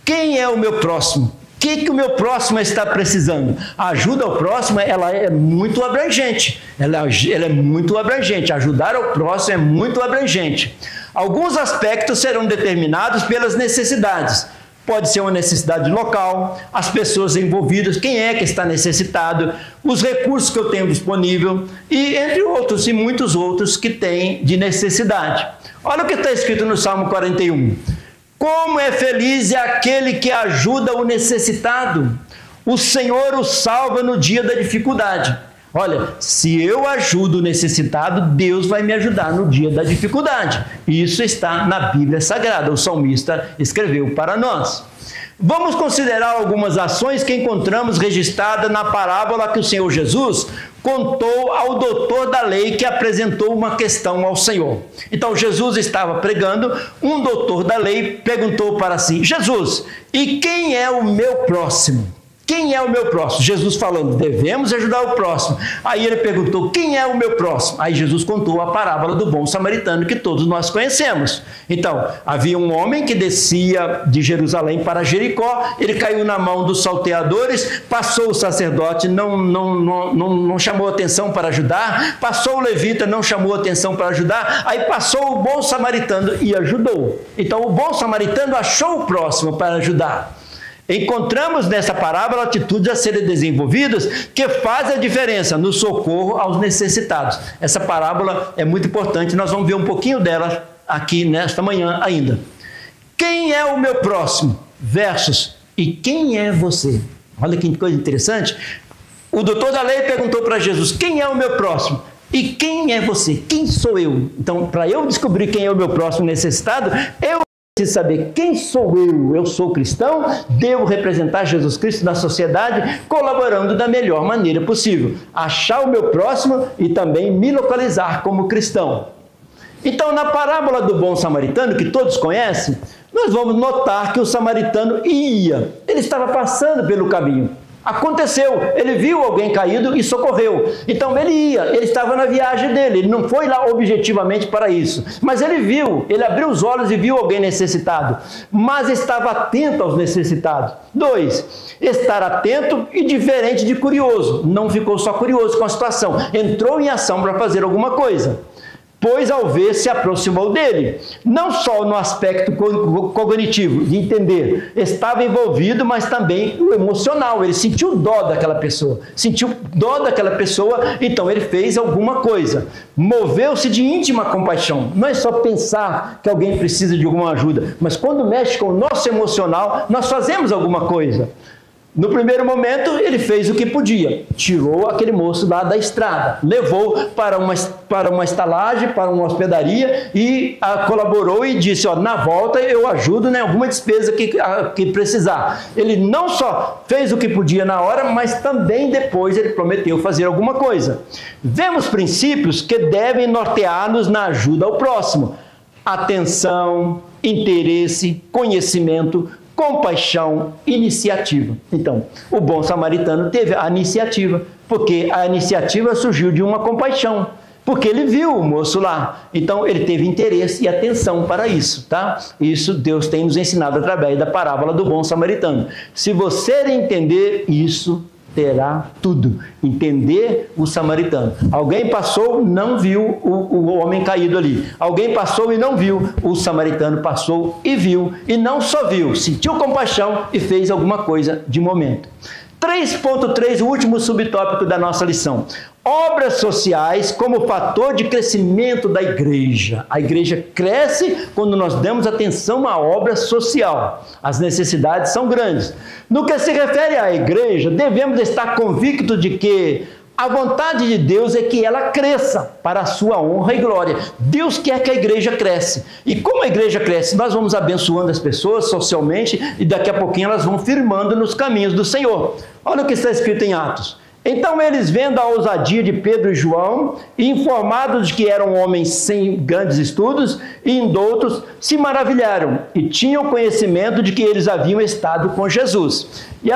Quem é o meu próximo? O que o meu próximo está precisando? A ajuda ao próximo, ela é muito abrangente. Ela é muito abrangente. Ajudar ao próximo é muito abrangente. Alguns aspectos serão determinados pelas necessidades. Pode ser uma necessidade local, as pessoas envolvidas, quem é que está necessitado, os recursos que eu tenho disponível, e entre outros, e muitos outros que têm de necessidade. Olha o que está escrito no Salmo 41. Como é feliz é aquele que ajuda o necessitado. O Senhor o salva no dia da dificuldade. Olha, se eu ajudo o necessitado, Deus vai me ajudar no dia da dificuldade. Isso está na Bíblia Sagrada. O salmista escreveu para nós. Vamos considerar algumas ações que encontramos registradas na parábola que o Senhor Jesus contou ao doutor da lei que apresentou uma questão ao Senhor. Então Jesus estava pregando, um doutor da lei perguntou para si: Jesus, e quem é o meu próximo? Quem é o meu próximo? Jesus falando: devemos ajudar o próximo. Aí ele perguntou: quem é o meu próximo? Aí Jesus contou a parábola do bom samaritano que todos nós conhecemos. Então, havia um homem que descia de Jerusalém para Jericó, ele caiu na mão dos salteadores, passou o sacerdote, não chamou atenção para ajudar, passou o levita, não chamou atenção para ajudar, aí passou o bom samaritano e ajudou. Então, o bom samaritano achou o próximo para ajudar. Encontramos nessa parábola atitudes a serem desenvolvidas que fazem a diferença no socorro aos necessitados. Essa parábola é muito importante, nós vamos ver um pouquinho dela aqui nesta manhã ainda. Quem é o meu próximo? Versus, e quem é você? Olha que coisa interessante. O doutor da lei perguntou para Jesus: quem é o meu próximo? E quem é você? Quem sou eu? Então, para eu descobrir quem é o meu próximo necessitado, eu preciso saber quem sou eu. Eu sou cristão, devo representar Jesus Cristo na sociedade, colaborando da melhor maneira possível. Achar o meu próximo e também me localizar como cristão. Então, na parábola do bom samaritano, que todos conhecem, nós vamos notar que o samaritano ia. Ele estava passando pelo caminho. Aconteceu, ele viu alguém caído e socorreu. Então ele ia, ele estava na viagem dele, ele não foi lá objetivamente para isso. Mas ele viu, ele abriu os olhos e viu alguém necessitado. Mas estava atento aos necessitados. 2, estar atento e diferente de curioso. Não ficou só curioso com a situação, entrou em ação para fazer alguma coisa. Pois ao ver se aproximou dele, não só no aspecto cognitivo, de entender, estava envolvido, mas também o emocional, ele sentiu dó daquela pessoa, então ele fez alguma coisa, moveu-se de íntima compaixão, não é só pensar que alguém precisa de alguma ajuda, mas quando mexe com o nosso emocional, nós fazemos alguma coisa. No primeiro momento, ele fez o que podia. Tirou aquele moço lá da estrada, levou para uma estalagem, para uma hospedaria e colaborou e disse, ó, na volta eu ajudo em alguma despesa que precisar. Ele não só fez o que podia na hora, mas também depois ele prometeu fazer alguma coisa. Vemos princípios que devem nortear-nos na ajuda ao próximo. Atenção, interesse, conhecimento, compaixão, iniciativa. Então, o bom samaritano teve a iniciativa, porque a iniciativa surgiu de uma compaixão, porque ele viu o moço lá. Então, ele teve interesse e atenção para isso, tá? Isso Deus tem nos ensinado através da parábola do bom samaritano. Se você entender isso, terá tudo. Entender o samaritano. Alguém passou, não viu o homem caído ali. Alguém passou e não viu. O samaritano passou e viu. E não só viu, sentiu compaixão e fez alguma coisa de momento. 3.3, o último subtópico da nossa lição. Obras sociais como fator de crescimento da igreja. A igreja cresce quando nós damos atenção à obra social. As necessidades são grandes. No que se refere à igreja, devemos estar convictos de que a vontade de Deus é que ela cresça para a sua honra e glória. Deus quer que a igreja cresça. E como a igreja cresce, nós vamos abençoando as pessoas socialmente e daqui a pouquinho elas vão firmando nos caminhos do Senhor. Olha o que está escrito em Atos. Então eles, vendo a ousadia de Pedro e João, e informados de que eram homens sem grandes estudos e indoutos, se maravilharam e tinham conhecimento de que eles haviam estado com Jesus. E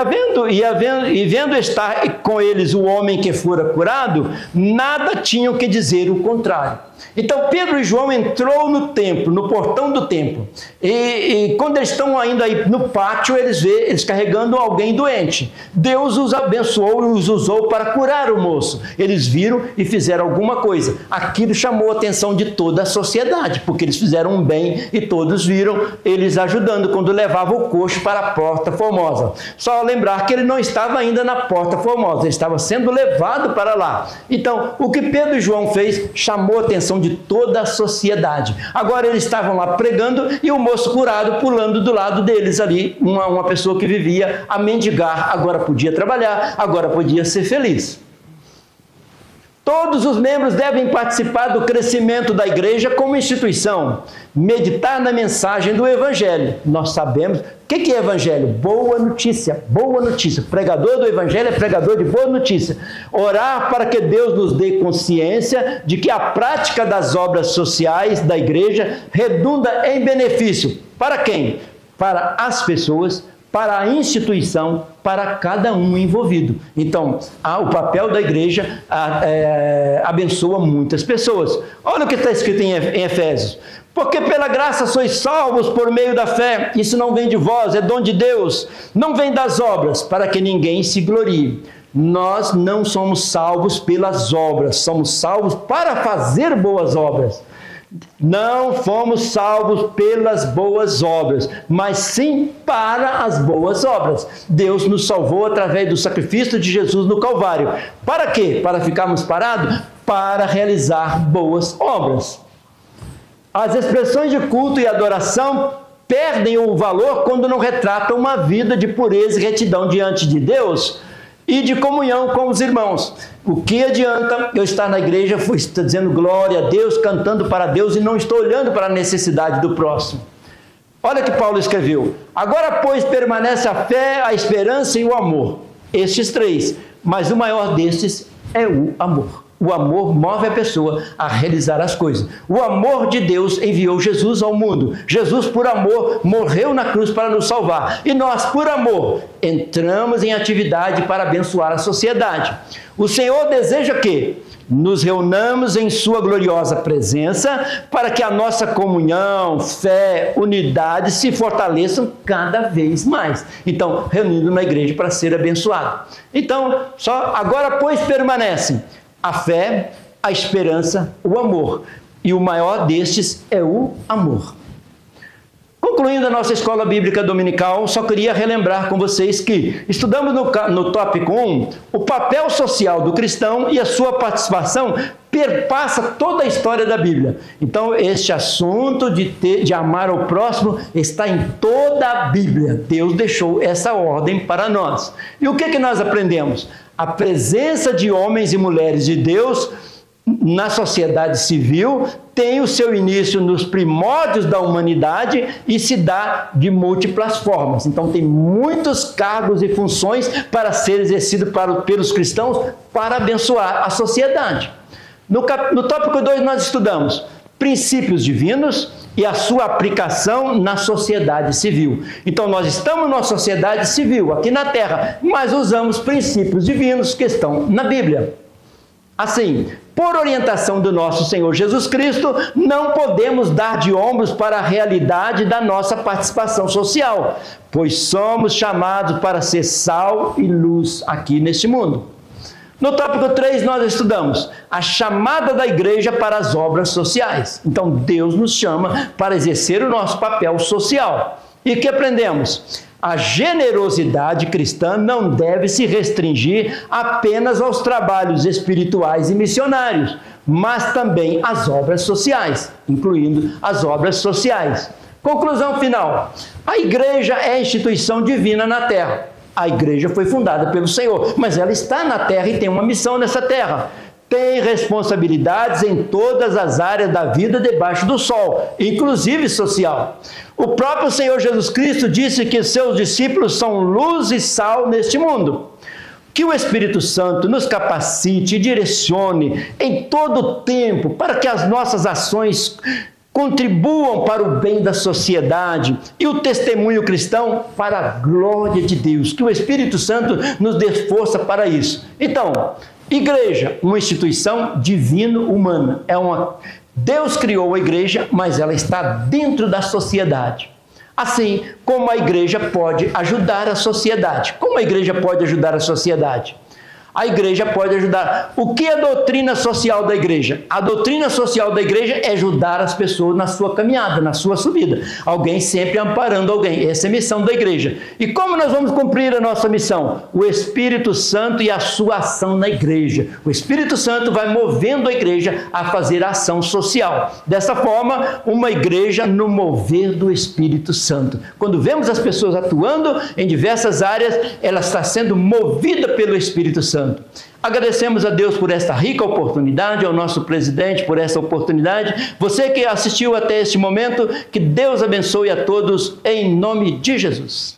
vendo estar com eles o homem que fora curado, nada tinham que dizer o contrário. Então Pedro e João entrou no templo, no portão do templo, e quando eles estão ainda aí no pátio, eles vê eles carregando alguém doente. Deus os abençoou e os usou para curar o moço. Eles viram e fizeram alguma coisa. Aquilo chamou a atenção de toda a sociedade, porque eles fizeram um bem e todos viram eles ajudando quando levavam o coxo para a Porta Formosa. Só lembrar que ele não estava ainda na Porta Formosa, ele estava sendo levado para lá. Então, o que Pedro e João fez chamou a atenção de toda a sociedade. Agora eles estavam lá pregando e o moço curado pulando do lado deles ali, uma pessoa que vivia a mendigar, agora podia trabalhar, agora podia ser feliz. Todos os membros devem participar do crescimento da igreja como instituição, meditar na mensagem do Evangelho. Nós sabemos, o que é Evangelho? Boa notícia, boa notícia. Pregador do Evangelho é pregador de boa notícia. Orar para que Deus nos dê consciência de que a prática das obras sociais da igreja redunda em benefício. Para quem? Para as pessoas, para a instituição, para cada um envolvido. Então, o papel da igreja abençoa muitas pessoas. Olha o que está escrito em Efésios. Porque pela graça sois salvos por meio da fé. Isso não vem de vós, é dom de Deus. Não vem das obras, para que ninguém se glorie. Nós não somos salvos pelas obras, somos salvos para fazer boas obras. Não fomos salvos pelas boas obras, mas sim para as boas obras. Deus nos salvou através do sacrifício de Jesus no Calvário. Para quê? Para ficarmos parados? Para realizar boas obras. As expressões de culto e adoração perdem o valor quando não retratam uma vida de pureza e retidão diante de Deus. e de comunhão com os irmãos. O que adianta eu estar na igreja, estou dizendo glória a Deus, cantando para Deus e não estou olhando para a necessidade do próximo? Olha que Paulo escreveu: agora, pois, permanece a fé, a esperança e o amor. Estes três, mas o maior destes é o amor. O amor move a pessoa a realizar as coisas. O amor de Deus enviou Jesus ao mundo. Jesus, por amor, morreu na cruz para nos salvar. E nós, por amor, entramos em atividade para abençoar a sociedade. O Senhor deseja que nos reunamos em sua gloriosa presença para que a nossa comunhão, fé, unidade se fortaleçam cada vez mais. Então, reunindo na igreja para ser abençoado. Então, agora, pois, permanecem a fé, a esperança, o amor. E o maior destes é o amor. Concluindo a nossa escola bíblica dominical, só queria relembrar com vocês que estudamos no tópico 1 o papel social do cristão e a sua participação perpassa toda a história da Bíblia. Então, este assunto de amar ao próximo está em toda a Bíblia. Deus deixou essa ordem para nós. E o que nós aprendemos? A presença de homens e mulheres de Deus na sociedade civil tem o seu início nos primórdios da humanidade e se dá de múltiplas formas. Então, tem muitos cargos e funções para ser exercido pelos cristãos para abençoar a sociedade. No tópico 2 nós estudamos princípios divinos e a sua aplicação na sociedade civil. Então, nós estamos numa sociedade civil aqui na Terra, mas usamos princípios divinos que estão na Bíblia. Assim, por orientação do nosso Senhor Jesus Cristo, não podemos dar de ombros para a realidade da nossa participação social, pois somos chamados para ser sal e luz aqui neste mundo. No tópico 3, nós estudamos a chamada da igreja para as obras sociais. Então, Deus nos chama para exercer o nosso papel social. E o que aprendemos? A generosidade cristã não deve se restringir apenas aos trabalhos espirituais e missionários, mas também às obras sociais, incluindo as obras sociais. Conclusão final: a igreja é a instituição divina na terra. A igreja foi fundada pelo Senhor, mas ela está na terra e tem uma missão nessa terra. Tem responsabilidades em todas as áreas da vida debaixo do sol, inclusive social. O próprio Senhor Jesus Cristo disse que seus discípulos são luz e sal neste mundo. Que o Espírito Santo nos capacite e direcione em todo o tempo para que as nossas ações contribuam para o bem da sociedade e o testemunho cristão para a glória de Deus. Que o Espírito Santo nos dê força para isso. Então, igreja, uma instituição divino-humana. Deus criou a igreja, mas ela está dentro da sociedade. Assim, como a igreja pode ajudar a sociedade? Como a igreja pode ajudar a sociedade? A igreja pode ajudar. O que é a doutrina social da igreja? A doutrina social da igreja é ajudar as pessoas na sua caminhada, na sua subida. Alguém sempre amparando alguém. Essa é a missão da igreja. E como nós vamos cumprir a nossa missão? O Espírito Santo e a sua ação na igreja. O Espírito Santo vai movendo a igreja a fazer a ação social. Dessa forma, uma igreja no mover do Espírito Santo. Quando vemos as pessoas atuando em diversas áreas, ela está sendo movida pelo Espírito Santo. Agradecemos a Deus por esta rica oportunidade, ao nosso presidente por essa oportunidade. Você que assistiu até este momento, que Deus abençoe a todos em nome de Jesus.